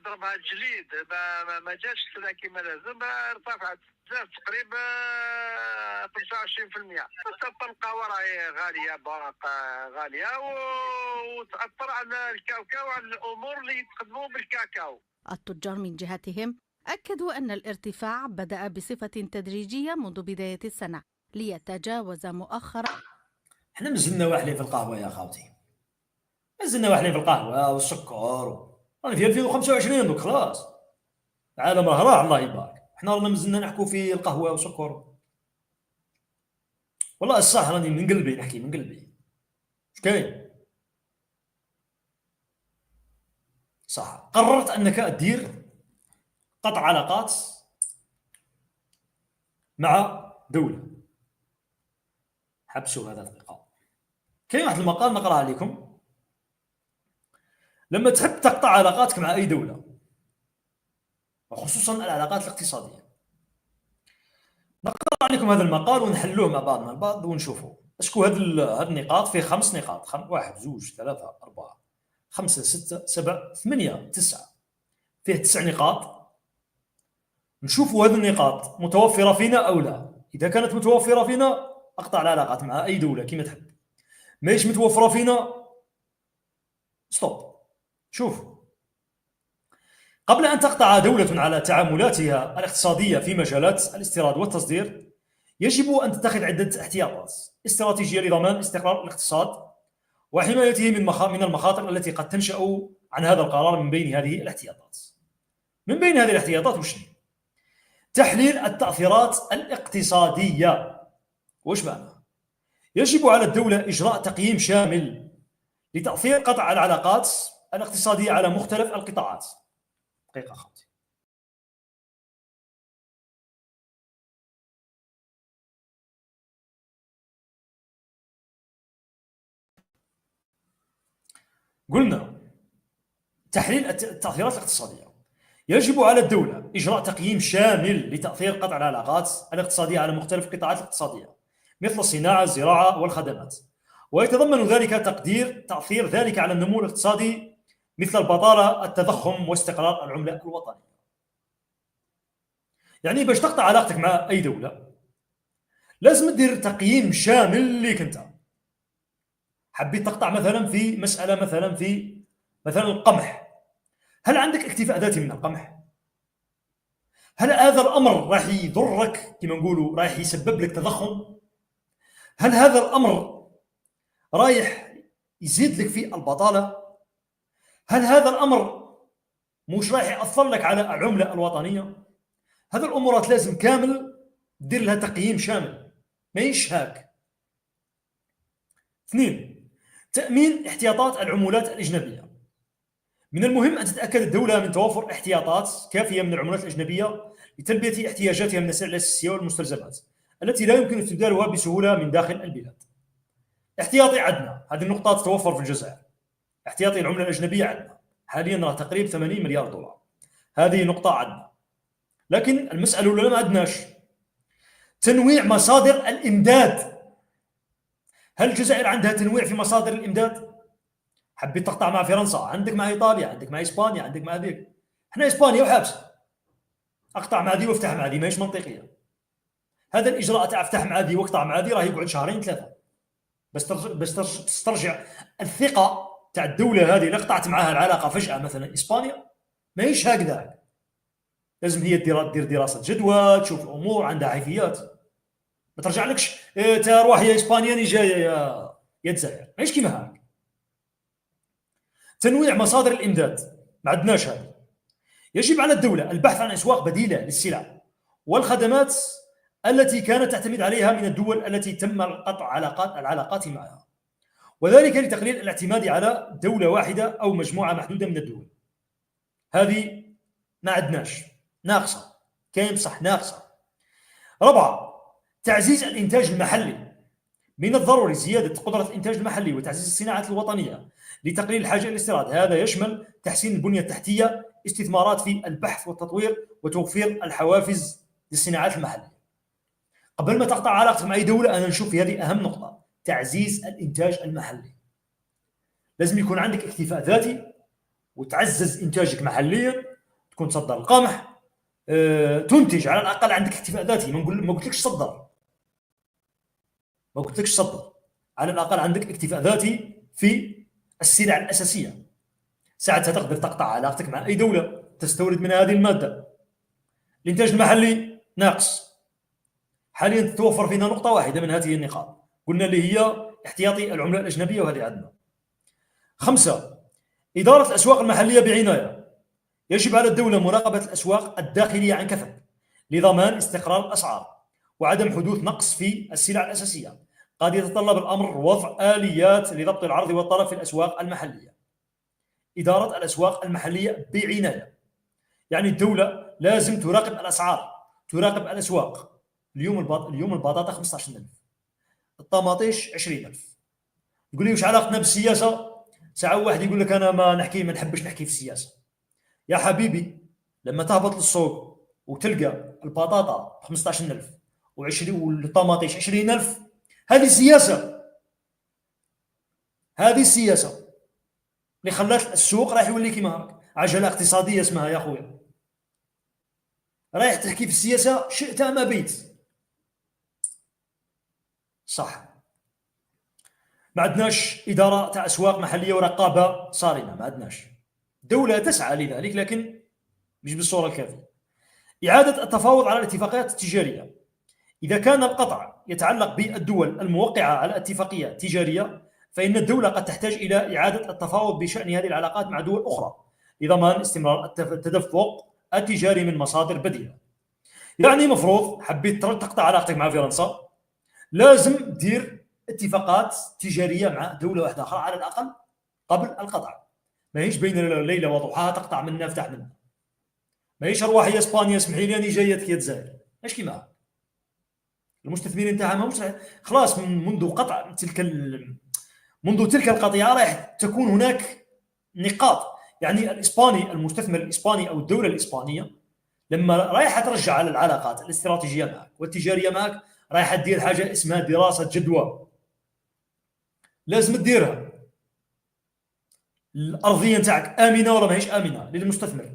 [SPEAKER 3] ضربها الجليد ما جاش السنه كيما لازم، ارتفعت بزاف تقريبا 25%. تأثر القهوه راهي غاليه، غاليه وتأثر على الكاوكاو وعلى الامور اللي يتخدموا بالكاكاو.
[SPEAKER 4] التجار من جهتهم أكدوا أن الارتفاع بدأ بصفة تدريجية منذ بداية السنة ليتجاوز مؤخرا.
[SPEAKER 1] احنا مازلنا واحلين في القهوه يا خاوتي، مازلنا واحلين في القهوه والسكر. رانا في 2025 دوك خلاص، العالم راه الله يبارك. احنا رانا مازلنا نحكوا في القهوه والسكر. والله الصح راني من قلبي نحكي من قلبي. اش كاين؟ صح، قررت انك دير قطع علاقات مع دوله. حبسوا هذا دقيقه. كاين واحد المقال نقراه لكم. لما تحب تقطع علاقاتك مع اي دوله وخصوصا العلاقات الاقتصاديه، نقرا عليكم هذا المقال ونحلوه مع بعضنا البعض ونشوفوا اسكو هذه النقاط. فيه 5 نقاط، 1 2 3 4 5 6 7 8 9، فيه 9 نقاط. نشوفوا هذه النقاط متوفره فينا او لا. اذا كانت متوفره فينا اقطع العلاقات مع اي دوله كما تحب، ماهيش متوفره فينا ستوب. شوف، قبل أن تقطع دولة على تعاملاتها الاقتصادية في مجالات الاستيراد والتصدير، يجب أن تتخذ عدة احتياطات استراتيجية لضمان استقرار الاقتصاد وحمايته من المخاطر التي قد تنشأ عن هذا القرار. من بين هذه الاحتياطات وش هي؟ تحليل التأثيرات الاقتصادية. وش معنى؟ يجب على الدولة إجراء تقييم شامل لتأثير قطع العلاقات الاقتصادية على مختلف القطاعات. دقيقة خمسة. قلنا تحليل التأثيرات الاقتصادية. يجب على الدولة إجراء تقييم شامل لتأثير قطع العلاقات الاقتصادية على مختلف القطاعات الاقتصادية مثل الصناعة، الزراعة والخدمات، ويتضمن ذلك تقدير تأثير ذلك على النمو الاقتصادي مثل البطالة، التضخم، واستقرار العملة الوطنية. يعني باش تقطع علاقتك مع أي دولة لازم تدير تقييم شامل ليك أنت. حبيت تقطع مثلا في مسألة مثلا القمح، هل عندك اكتفاء ذاتي من القمح؟ هل هذا الأمر راح يضرك كما نقولوا، راح يسبب لك تضخم؟ هل هذا الأمر رايح يزيد لك في البطالة؟ هل هذا الأمر مش رايح يأثر لك على العملة الوطنية؟ هذه الأمورات لازم كامل دير لها تقييم شامل، ما يشهاك. 2. تأمين احتياطات العملات الأجنبية. من المهم أن تتأكد الدولة من توفر احتياطات كافية من العملات الأجنبية لتلبية احتياجاتها من السلع الأساسية والمستلزمات التي لا يمكن استبدالها بسهولة من داخل البلاد. احتياطي عندنا، هذه النقطة تتوفر في الجزائر. احتياطي العملة الأجنبية عندنا حاليا راه تقريبا 80 مليار دولار، هذه نقطة عندنا. لكن المسألة ولا ما عندناش تنويع مصادر الإمداد. هل الجزائر عندها تنويع في مصادر الإمداد؟ حبيت تقطع مع فرنسا، عندك مع إيطاليا، عندك مع إسبانيا، عندك مع ذيك. احنا إسبانيا وحابسة، أقطع مع ذي وافتح مع ذي، ماهيش منطقية. هذا الإجراء تاع افتح مع ذي واقطع مع ذي راه يقعد شهرين ثلاثة بس تسترجع الثقة تاع الدولة هذه اللي قطعت معها العلاقة فجأة. مثلا إسبانيا ماهيش هكذا، لازم هي دير دراسة جدوى، تشوف الأمور عندها حيثيات. ما ترجعلكش تروح يا إسبانيا جاية يا الجزائر، ماهيش كيما هاك. تنويع مصادر الإمداد ما عندناش هذه. يجب على الدولة البحث عن أسواق بديلة للسلع والخدمات التي كانت تعتمد عليها من الدول التي تم قطع العلاقات معها، وذلك لتقليل الاعتماد على دولة واحدة أو مجموعة محدودة من الدول. هذه ما عندناش، ناقصة، كاين بصح ناقصة. 4. تعزيز الإنتاج المحلي. من الضروري زيادة قدرة الإنتاج المحلي وتعزيز الصناعات الوطنية لتقليل الحاجة إلى الاستيراد. هذا يشمل تحسين البنية التحتية، استثمارات في البحث والتطوير، وتوفير الحوافز للصناعات المحلية. قبل ما تقطع علاقتك مع أي دولة أنا نشوف هذه أهم نقطة، تعزيز الإنتاج المحلي. لازم يكون عندك اكتفاء ذاتي وتعزز إنتاجك محليا، تكون تصدر القمح، تنتج على الأقل عندك اكتفاء ذاتي. ما قلتلكش صدر، على الأقل عندك اكتفاء ذاتي في السلع الأساسية. ساعتها تقدر تقطع علاقتك مع أي دولة تستورد من هذه المادة. الإنتاج المحلي ناقص حاليا. تتوفر فينا نقطة واحدة من هذه النقاط، قلنا اللي هي احتياطي العملة الأجنبية، وهذه عندنا. 5. إدارة الأسواق المحلية بعناية. يجب على الدولة مراقبة الأسواق الداخلية عن كثب لضمان استقرار الأسعار وعدم حدوث نقص في السلع الأساسية. قد يتطلب الأمر وضع آليات لضبط العرض والطلب في الأسواق المحلية. إدارة الأسواق المحلية بعناية، يعني الدولة لازم تراقب الأسعار، تراقب الأسواق. اليوم البطاطا 15,000، الطماطيش 20,000. تقول لي وش علاقتنا بالسياسة؟ ساعة واحد يقول لك أنا ما نحبش نحكي في السياسة. يا حبيبي لما تهبط للسوق وتلقى البطاطا 15,000 والطماطيش 20,000، هذه السياسة اللي خلات السوق رايح يولي كيما هاك. عجلة اقتصادية اسمها يا خويا، رايح تحكي في السياسة شئت أم أبيت. صح، ما عندناش إدارة تاع أسواق محلية ورقابة صارمة، ما عندناش. دولة تسعى لذلك لكن مش بالصورة الكافية. إعادة التفاوض على الاتفاقيات التجارية. إذا كان القطع يتعلق بالدول الموقعة على اتفاقية تجارية، فإن الدولة قد تحتاج إلى إعادة التفاوض بشأن هذه العلاقات مع دول أخرى لضمان استمرار التدفق التجاري من مصادر بديلة. يعني مفروض حبيت تقطع علاقتك مع فرنسا، لازم دير اتفاقات تجارية مع دولة واحدة أخرى على الأقل قبل القطع. ما هيش بين ليلة وضحاها تقطع منها افتح منها. ما هيش أرواح يا إسبانيا اسمحي لي أني جايتك يا الجزائر، ايش كيما المستثمرين تاعها ماهوش خلاص منذ قطع منذ تلك القضية راح تكون هناك نقاط. يعني الإسباني، المستثمر الإسباني أو الدولة الإسبانية لما رايحة ترجع على العلاقات الاستراتيجية معك والتجارية معك، رايحة تدير حاجة اسمها دراسة جدوى، لازم تديرها. الأرضية نتاعك آمنة ولا ماهيش آمنة للمستثمر؟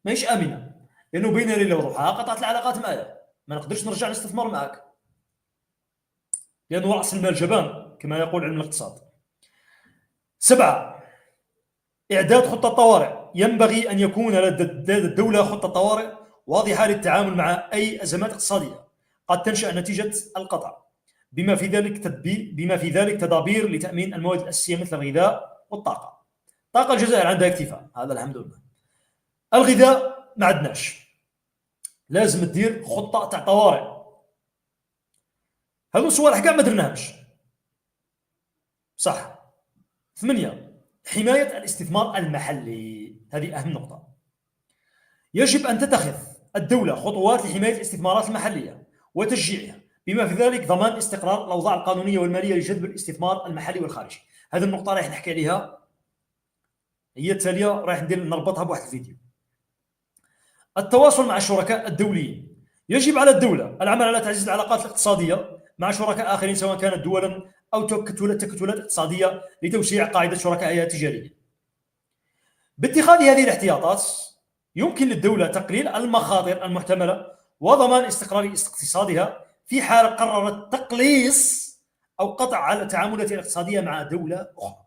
[SPEAKER 1] ماهيش آمنة، لأنه بين ليلة وضحاها قطعت العلاقات معايا، ما نقدرش نرجع نستثمر معك، لأنه رأس المال جبان كما يقول علم الاقتصاد. 7. إعداد خطة طوارئ. ينبغي أن يكون لدى الدولة خطة طوارئ واضحة للتعامل مع أي أزمات اقتصادية قد تنشأ نتيجة القطع، بما في ذلك تدابير لتأمين المواد الأساسية مثل الغذاء والطاقة. طاقة الجزائر عندها اكتفاء، هذا الحمد لله. الغذاء ما عندناش، لازم تدير خطة تاع طوارئ. هذو الصوالح كاع ما درناهمش صح. 8. حماية الاستثمار المحلي، هذه أهم نقطة. يجب أن تتخذ الدولة خطوات لحماية الاستثمارات المحلية وتشجيعها، بما في ذلك ضمان استقرار الأوضاع القانونية والمالية لجذب الاستثمار المحلي والخارجي. هذه النقطة راح نحكي عليها هي التالية، راح نربطها بواحد الفيديو. التواصل مع الشركاء الدوليين. يجب على الدولة العمل على تعزيز العلاقات الاقتصادية مع شركاء آخرين سواء كانت دولا أو تكتلات اقتصادية لتوسيع قاعدة شركائها التجارية. باتخاذ هذه الاحتياطات يمكن للدولة تقليل المخاطر المحتملة وضمان استقرار اقتصادها في حال قررت تقليص أو قطع التعاملات الاقتصادية مع دولة أخرى.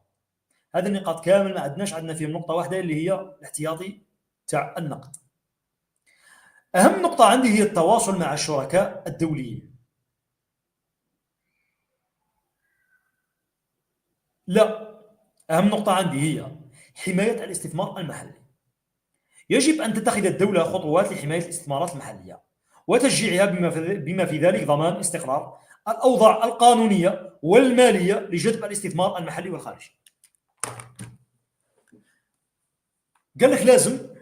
[SPEAKER 1] هذه النقاط كامل ما عندناش، عندنا فيهم نقطة واحدة اللي هي الاحتياطي تاع النقد. أهم نقطة عندي هي التواصل مع الشركاء الدوليين. لا، أهم نقطة عندي هي حماية الاستثمار المحلي. يجب أن تتخذ الدولة خطوات لحماية الاستثمارات المحلية وتشجيعها بما في ذلك ضمان استقرار الأوضاع القانونية والمالية لجذب الاستثمار المحلي والخارجي. قال لك لازم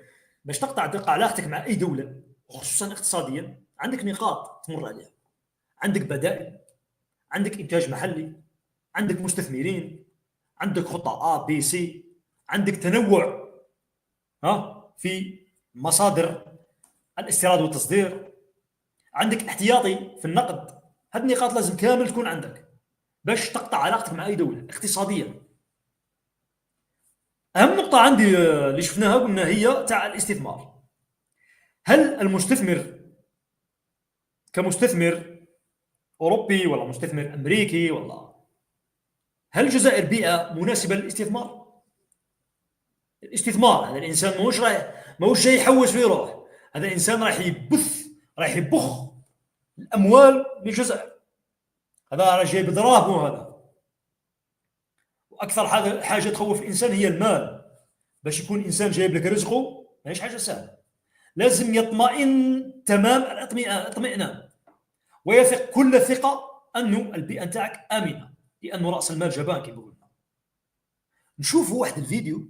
[SPEAKER 1] باش تقطع علاقتك مع أي دولة خصوصا اقتصاديا عندك نقاط تمر عليها، عندك بدائل، عندك إنتاج محلي، عندك مستثمرين، عندك خطة A B C، عندك تنوع في مصادر الاستيراد والتصدير، عندك احتياطي في النقد. هذه النقاط لازم كامل تكون عندك باش تقطع علاقتك مع أي دولة اقتصاديا. أهم نقطة عندي اللي شفناها قلنا هي تاع الاستثمار. هل المستثمر كمستثمر أوروبي ولا مستثمر أمريكي ولا هل الجزائر بيئة مناسبة للاستثمار؟ الاستثمار هذا الإنسان ماهوش جاي يحوس ويروح، هذا الإنسان راح يبخ الأموال للجزائر، هذا جاي بدراهمه هذا. وأكثر حاجة تخوف الإنسان هي المال. باش يكون إنسان جايب لك رزقه ماهيش حاجة سهلة، لازم يطمئن تمام الاطمئنان ويثق كل الثقة أنه البيئة نتاعك آمنة، لأنه رأس المال جبان كما قلنا. نشوفوا واحد الفيديو.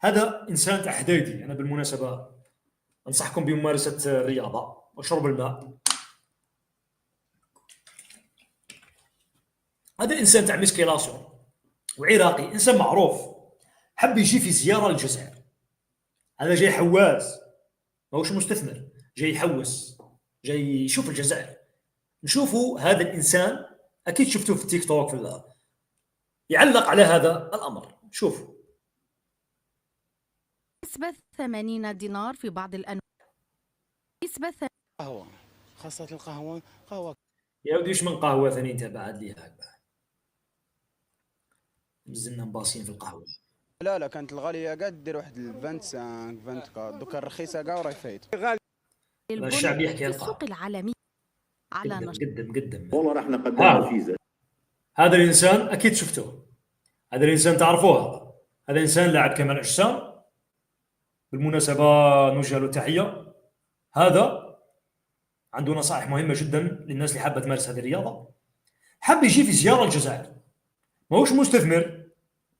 [SPEAKER 1] هذا إنسان تاع حدايدي، أنا بالمناسبة أنصحكم بممارسة الرياضة وشرب الماء. هذا إنسان تاع مسكيلاسيون وعراقي، إنسان معروف، حب يجي في زيارة للجزائر. هذا جاي حواز ماهوش مستثمر، جاي يحوس، جاي يشوف الجزائر. نشوفوا هذا الإنسان، أكيد شفتوه في التيك توك في الله، يعلق على هذا الأمر. شوفوا.
[SPEAKER 4] نسبة 80 دينار في بعض الأنواع. نسبة
[SPEAKER 5] قهوة، خاصة القهوة قهوة.
[SPEAKER 1] يا ودي ايش من قهوة ثاني انت بعد لي هكذا مزلنا مباصين في القهوة.
[SPEAKER 5] لا كانت الغالية قد دير واحد 25 24، دوكا الرخيصة كاع وراهي فايت.
[SPEAKER 1] الشعب يحكي
[SPEAKER 4] في السوق العالمي على
[SPEAKER 1] قدم
[SPEAKER 4] نشر.
[SPEAKER 1] قدم قدم.
[SPEAKER 6] والله راح نقدم
[SPEAKER 1] ها.
[SPEAKER 6] فيزا.
[SPEAKER 1] هذا الانسان اكيد شفتوه، هذا الانسان تعرفوه، هذا انسان لاعب كمال اجسام، بالمناسبه نوجه له تحيه. هذا عنده نصائح مهمه جدا للناس اللي حابه تمارس هذه الرياضه. حاب يجي في زياره للجزائر، ماهوش مستثمر،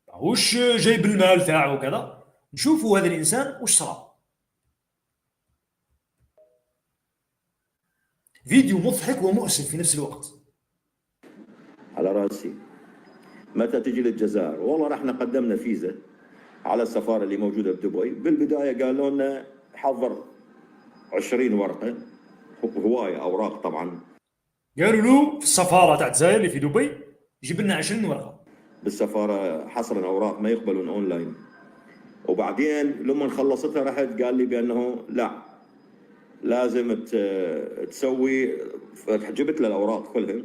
[SPEAKER 1] ماهوش جايب المال تاعو وكذا. نشوفوا هذا الانسان واش صرا. فيديو مضحك ومؤسف في نفس الوقت.
[SPEAKER 6] على راسي. متى تجي للجزائر؟ والله راح قدمنا فيزا على السفاره اللي موجوده بدبي. بالبدايه قالوا لنا حضر 20 ورقه، هوايه اوراق طبعا.
[SPEAKER 1] قالوا له في السفاره تاع الجزائر اللي في دبي جيب لنا 20 ورقه.
[SPEAKER 6] بالسفاره حصرا اوراق ما يقبلون اونلاين. وبعدين لما خلصتها رحت قال لي بانه لا، لازم تسوي. جبت له الاوراق كلها.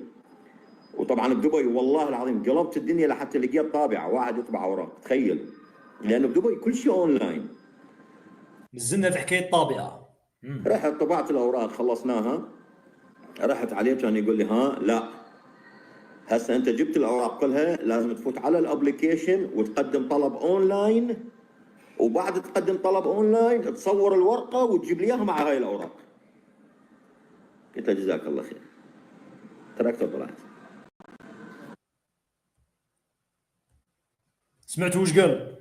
[SPEAKER 6] وطبعا بدبي والله العظيم قلبت الدنيا لحتى لقيت طابعه واحد يطبع اوراق، تخيل، لانه بدبي كل شيء اونلاين.
[SPEAKER 1] نزلنا في حكايه طابعه.
[SPEAKER 6] رحت طبعت الاوراق خلصناها. رحت عليه كان يقول لي ها لا، هسه انت جبت الاوراق كلها، لازم تفوت على الابلكيشن وتقدم طلب اونلاين، وبعد تقدم طلب اونلاين تصور الورقه وتجيب لي اياها مع هاي الاوراق. قلت له جزاك الله خير، تركته وطلعت.
[SPEAKER 1] سمعتوا وش قال؟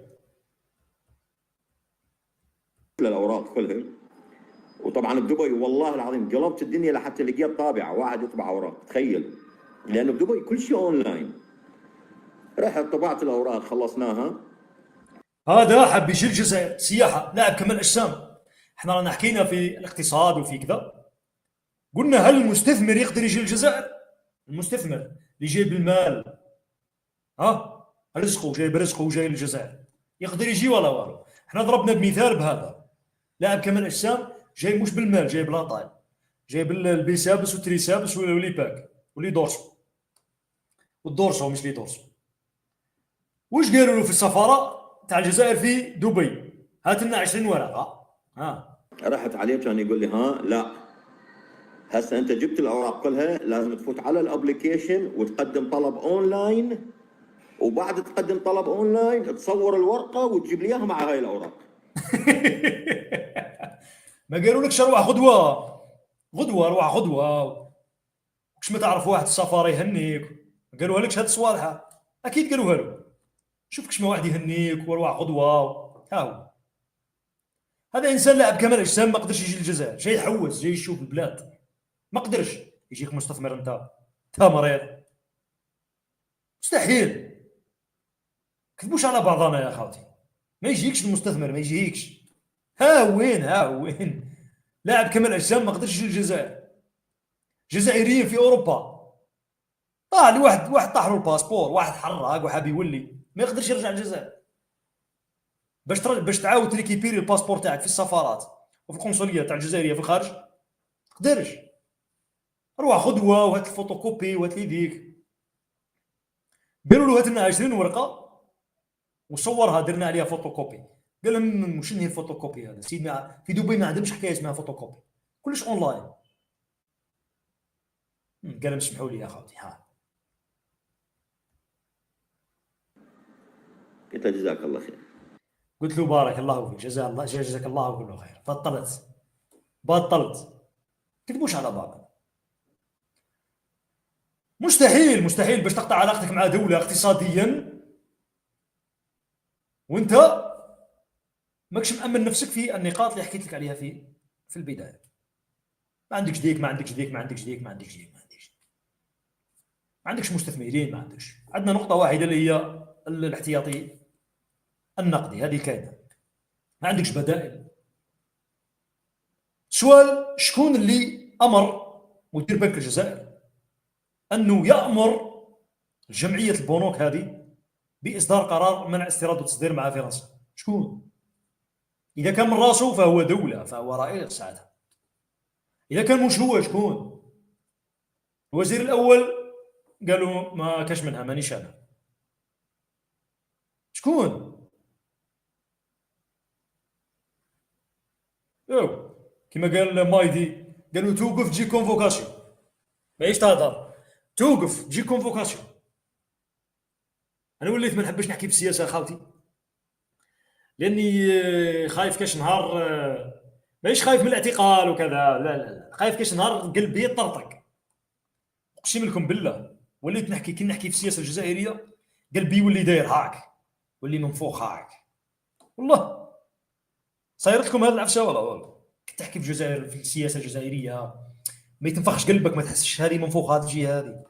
[SPEAKER 6] الاوراق كلها. وطبعا بدبي والله العظيم قلبت الدنيا لحتى لقيت طابعه واحد يطبع اوراق، تخيل، لانه بدبي كل شيء اونلاين. رحت طبعت الاوراق خلصناها.
[SPEAKER 1] هذا حب يجي الجزائر سياحه، لاعب كمال اجسام. احنا رانا حكينا في الاقتصاد وفي كذا، قلنا هل المستثمر يقدر يجي للجزائر؟ المستثمر اللي جايب المال، رزقه جايب رزقه وجاي للجزائر، يقدر يجي ولا والو؟ احنا ضربنا بمثال بهذا لاعب كمال اجسام جاي مش بالمال، جايب لاطاي، جايب البيسابس والتريسابس ولي باك ولي دورسو، والدورسو مش لي دورسو. وش قالوا له في السفاره تاع الجزائر في دبي؟ هات لنا 20 ورقه.
[SPEAKER 6] رحت عليه كان يقول لي ها لا، هسه انت جبت الاوراق كلها، لازم تفوت على الابلكيشن وتقدم طلب اونلاين، وبعد تقدم طلب اونلاين تصور الورقه وتجيب لي اياها مع هاي الاوراق.
[SPEAKER 1] ما قالوا لكش روح غدوه روح غدوه، وش ما تعرف واحد السفاره يهنيك؟ ما قالوها لكش هاد الصوالحه؟ اكيد قالوها له. شوف كش ما واحد يهنيك وروح غدوه. هاو هذا انسان لاعب كمال اجسام، ما قدرش يجي للجزائر، جاي يحوس، جاي يشوف البلاد، ما قدرش. يجيك مستثمر انت مريض، مستحيل. كذبوش على بعضنا يا خاوتي، ما يجيكش المستثمر، ما يجيكش. ها وين لاعب كمال اجسام ما قدرش يجي للجزائر. جزائريين في اوروبا واحد طاح له الباسبور، واحد حراق وحاب يولي، ما يقدرش يرجع للجزائر. باش تعاود تريكيبيري الباسبور تاعك في السفارات وفي القنصليه تاع الجزائريه في الخارج، تقدرش. روح غدوه وهات الفوتوكوبي وهات لي ذيك. قالوا له هات لنا 20 ورقه وصورها، درنا عليها فوتوكوبي. قال لهم مش هي الفوتوكوبي هذا سيدنا، في دبي ما عندهمش حكايه اسمها فوتوكوبي، كلش اونلاين. قال لهم اسمحوا لي يا اخوتي.
[SPEAKER 6] قلت له جزاك الله خير.
[SPEAKER 1] قلت له بارك الله فيك، جزاك الله كله خير. بطلت. كتبوش على بعض. مستحيل باش تقطع علاقتك مع دولة اقتصاديا وانت ماكش مأمن نفسك في النقاط اللي حكيت لك عليها في البداية. ما عندكش ديك، ما عندكش مستثمرين، ما عندكش. عندنا نقطة واحدة اللي هي الاحتياطي النقدي، هذه كاينة. ما عندكش بدائل. سؤال: شكون اللي أمر مدير بنك الجزائر أنه يأمر جمعية البنوك هذه بإصدار قرار منع استيراد وتصدير مع فرنسا؟ شكون؟ إذا كان من راسه فهو دولة، فهو رئيس ساعتها. إذا كان مش هو، شكون؟ الوزير الأول قالوا ما كاش منها، مانيش أنا. شكون؟ كما قال مايدي، قالوا توقف تجي كونفوكاسيون. ماهيش تهضر، توقف تجي كونفوكاسيون. انا وليت ما نحبش نحكي في السياسه خاوتي، لاني خايف كاش نهار ماهيش خايف من الاعتقال وكذا، لا لا لا، خايف كاش نهار قلبي يطرطق. اقسم لكم بالله وليت نحكي كي نحكي في السياسه الجزائريه قلبي يولي داير هاك، ولي منفوخ هاك، والله صايرت لكم هذه العفسه ولا كي تحكي في الجزائر في السياسه الجزائريه ما يتنفخش قلبك، ما تحسش هذه منفوخه تجي هذه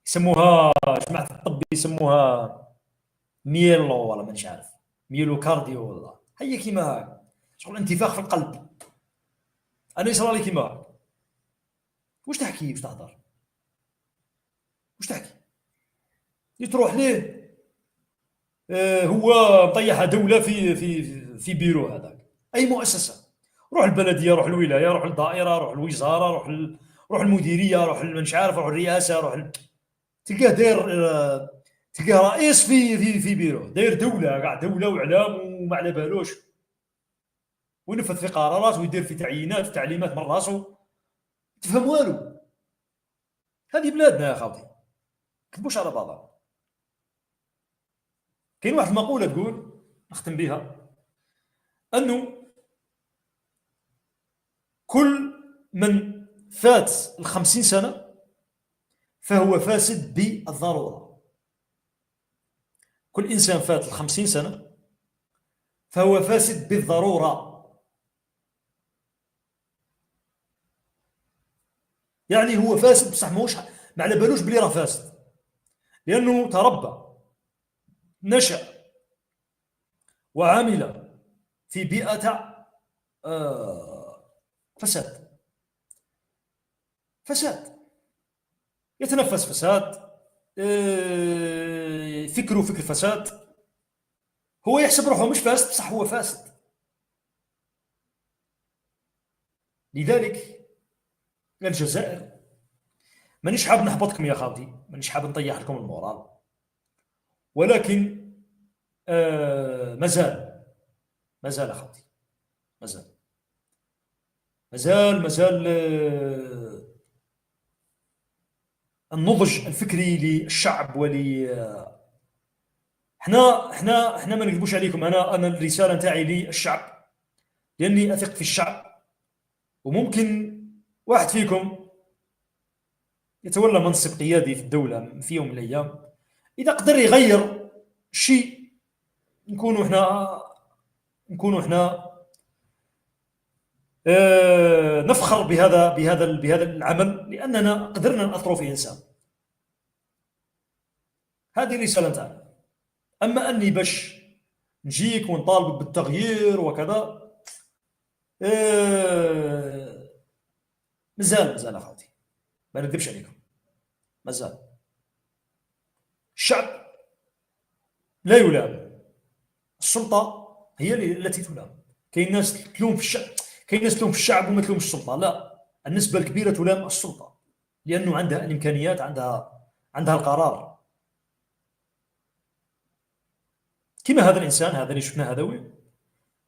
[SPEAKER 1] يسموها جماعه الطب يسموها ميلو ولا مانيش عارف، ميلو كارديو ولا هي كيما هاك، شغل انتفاخ في القلب. انا يصرى لي كيما هاك. واش تحكي واش تهضر واش تحكي تروح ليه هو مطيحها دوله في بيرو هذاك، اي مؤسسه، روح البلديه، روح الولايه، روح الدائره، روح الوزاره، روح المديريه، روح مانيش عارف، روح الرئاسه، تلقاه داير تلقاه رئيس في بيرو، داير دوله كاع، دوله واعلام وما على بالوش، وينفذ في قرارات ويدير في تعيينات وتعليمات من راسه، تفهم والو. هذه بلادنا يا خاوتي، كتبوش على بعضها. كاين واحد المقوله تقول، نختم بها، انه كل من فات ال50 سنه فهو فاسد بالضروره. كل انسان فات ال50 سنه فهو فاسد بالضروره. يعني هو فاسد بصح ماهوش ما على بالوش بلي راه فاسد، لانه تربى نشأ وعمل في بيئة فساد يتنفس فساد، فكره فكر فساد، هو يحسب روحه مش فاسد بصح هو فاسد. لذلك الجزائر، مانيش حاب نحبطكم يا خاوتي، مانيش حاب نطيح لكم المورال، ولكن مازال اخوتي، مازال النضج الفكري للشعب احنا ما نكذبوش عليكم، انا الرساله نتاعي للشعب، لاني اثق في الشعب، وممكن واحد فيكم يتولى منصب قيادي في الدوله في يوم من الايام، اذا قدر يغير شيء نكونوا احنا نفخر بهذا العمل، لاننا قدرنا ناثروا في انسان. هذه الرساله نتاعنا. اما اني باش نجيك ونطالبك بالتغيير وكذا، مازال اخوتي، ما نكذبش عليكم، مازال الشعب لا يلام، السلطه هي التي تلام. كاين ناس تلوم في الشعب، كاين ناس تلوم في الشعب وما تلومش السلطه، لا، النسبه الكبيره تلام السلطه، لانه عندها الامكانيات، عندها القرار. كما هذا الانسان هذا اللي شفناه،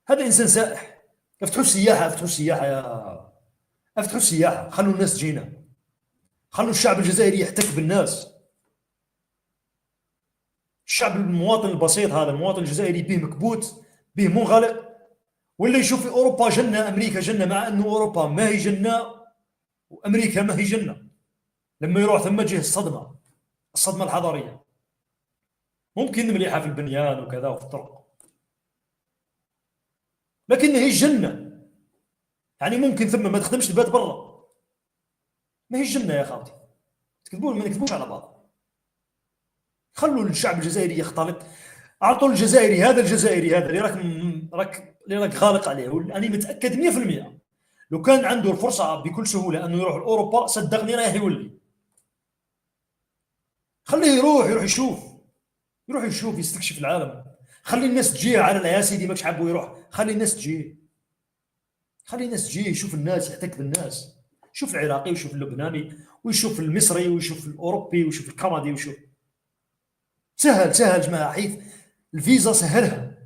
[SPEAKER 1] هذا انسان سائح. افتحوا السياحه افتحوا السياحه، خلوا الناس تجينا، خلوا الشعب الجزائري يحتك بالناس. الشعب المواطن البسيط هذا، المواطن الجزائري، به مكبوت، به منغلق، ولا يشوف في اوروبا جنه، امريكا جنه، مع انه اوروبا ما هي جنه وامريكا ما هي جنه. لما يروح ثم تجيه الصدمه الحضاريه. ممكن مليحه في البنيان وكذا وفي الطرق، لكن ما هي الجنه. يعني ممكن ثم ما تخدمش البلاد برا، ما هي الجنه يا خاوتي، ما نكذبوش على بعض. خلوا الشعب الجزائري يختلط، اعطوا الجزائري هذا اللي راك غالق عليه، انا متاكد 100% لو كان عنده الفرصه بكل سهوله انه يروح لاوروبا، صدقني راه يولي. خليه يروح يشوف يستكشف العالم. خلي الناس تجي على يا سيدي، ماكش حابه يروح، خلي الناس تجي يشوف الناس، يحتك بالناس، يشوف العراقي ويشوف اللبناني ويشوف المصري ويشوف الاوروبي ويشوف الكندي ويشوف. سهل جماعه، حيث الفيزا سهلها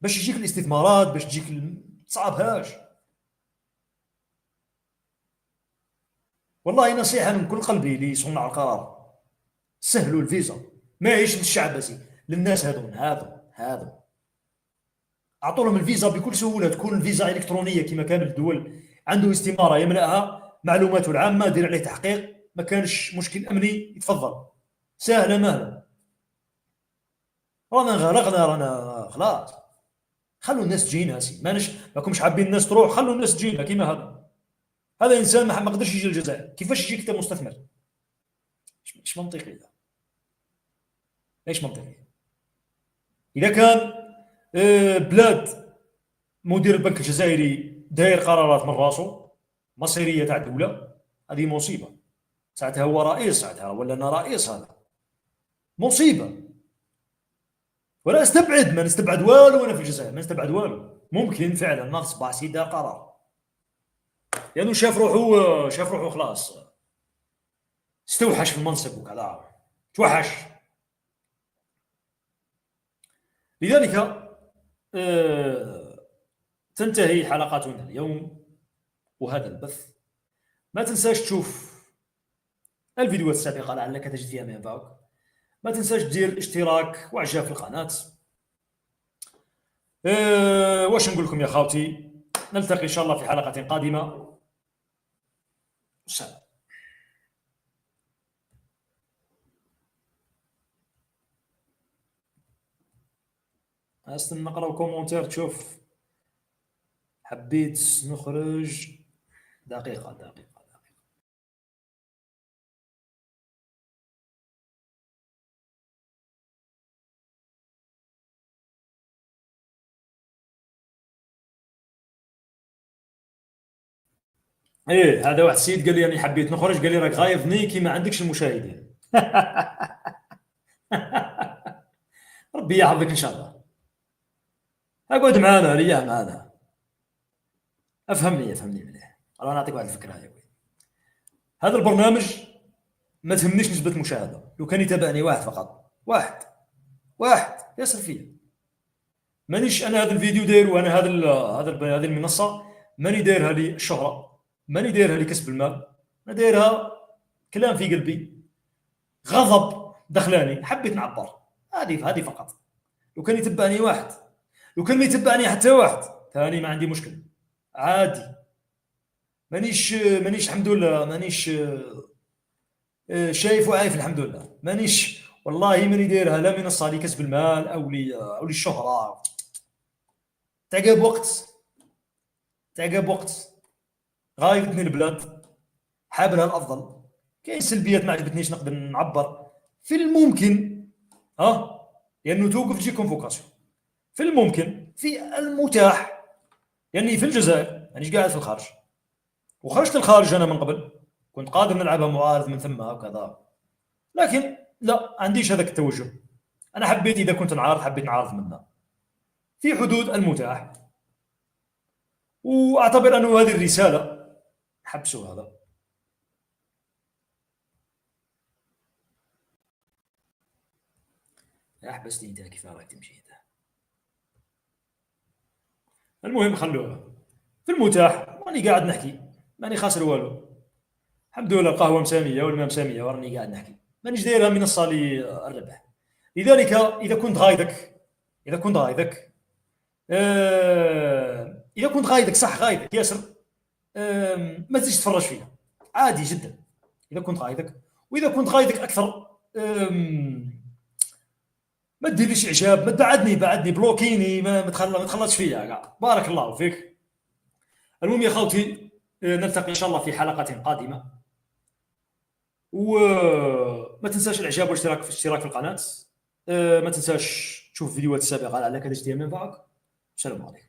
[SPEAKER 1] باش يجيك الاستثمارات، باش تجيك تصعبهاش. والله نصيحه من كل قلبي لصناع القرار، سهلوا الفيزا، ماهيش للشعب بس، للناس هذو اعطوا لهم الفيزا بكل سهوله، تكون الفيزا الكترونيه كما كامل الدول، عنده استماره يملاها معلوماته العامه، دير عليه تحقيق، ما كانش مشكل امني، يتفضل، سهله مهله. رانا غرقنا، رانا خلاص، خلوا الناس تجينا، ماكمش حابين الناس تروح، خلوا الناس تجينا. كيما هذا انسان ما قدرش يجي للجزائر، كيفاش يجيك انت مستثمر؟ مش منطقي هذا، ليش منطقي؟ اذا كان بلاد مدير البنك الجزائري داير قرارات من راسه مصيريه تاع الدوله، هذه مصيبه. ساعتها هو رئيس، ساعتها ولا انا رئيس، هذا مصيبه. ولا استبعد، ما نستبعد والو. انا في الجزائر ما نستبعد والو، ممكن فعلا ناض صباح سي دار قرار، لانه يعني شاف روحه خلاص، استوحش في المنصب وكذا، توحش. لذلك تنتهي حلقاتنا اليوم وهذا البث. ما تنساش تشوف الفيديوهات السابقة لعلك تجد فيها ما ينفعك. ما تنساش دير اشتراك واعجاب في القناة. واش نقول لكم يا خاوتي، نلتقي ان شاء الله في حلقة قادمة. سلام. استنى نقرا كومونتير. تشوف حبيت نخرج دقيقة. ايه، هذا واحد السيد قال لي اني حبيت نخرج، قال لي راك غايظني كي ما عندكش المشاهدين. ربي يحفظك ان شاء الله. اقعد معانا، ريح معانا، افهمني مليح. انا نعطيك واحد الفكره يا ولد، هذا البرنامج ما تهمنيش نسبه المشاهده، لو كان يتابعني واحد فقط، واحد يصل فيه. مانيش انا هذا الفيديو داير، وانا هذه المنصه ماني دايرها للشهره، ماني دايرها لكسب المال، انا دايرها كلام في قلبي، غضب دخلاني، حبيت نعبر، هذه فقط. لو كان يتبعني واحد، لو كان ما يتبعني حتى واحد ثاني، ما عندي مشكل، عادي. مانيش الحمد لله، مانيش شايف وعايف الحمد لله، مانيش والله ماني دايرها لا منصه لكسب المال او للشهره. تعقب وقت غايبتني البلاد، حابلها الافضل. كاين سلبيات ما عجبتنيش، نقدر نعبر في الممكن، لانه توقف تجي كونفوكاسيون في الممكن، في المتاح. يعني في الجزائر مانيش قاعد في الخارج، وخرجت الخارج انا من قبل، كنت قادر نلعبها معارض من ثم وكذا، لكن لا عنديش هذاك التوجه. انا حبيت اذا كنت نعارض، حبيت نعارض منها في حدود المتاح، واعتبر انه هذه الرساله حبسوا هذا. حبستني انت، كيف راك تمشي انت؟ المهم خلوها في المتاح، راني قاعد نحكي، ماني خاسر والو، الحمد لله. القهوه مساميه والماء مساميه، وراني قاعد نحكي، مانيش دايرها منصه للربح. لذلك اذا كنت غايدك صح، غايدك ياسر، ما تزيدش تفرج فيها، عادي جدا. اذا كنت غايدك، واذا كنت غايدك اكثر، ما تديرليش اعجاب، ما بعدني بلوكيني، ما تخلطش فيا كاع، بارك الله فيك. المهم يا خوتي، نلتقي ان شاء الله في حلقه قادمه، وما تنساش الاعجاب والاشتراك في القناه. ما تنساش تشوف فيديوهات السابقه لعلك تجد منفعك. السلام عليكم.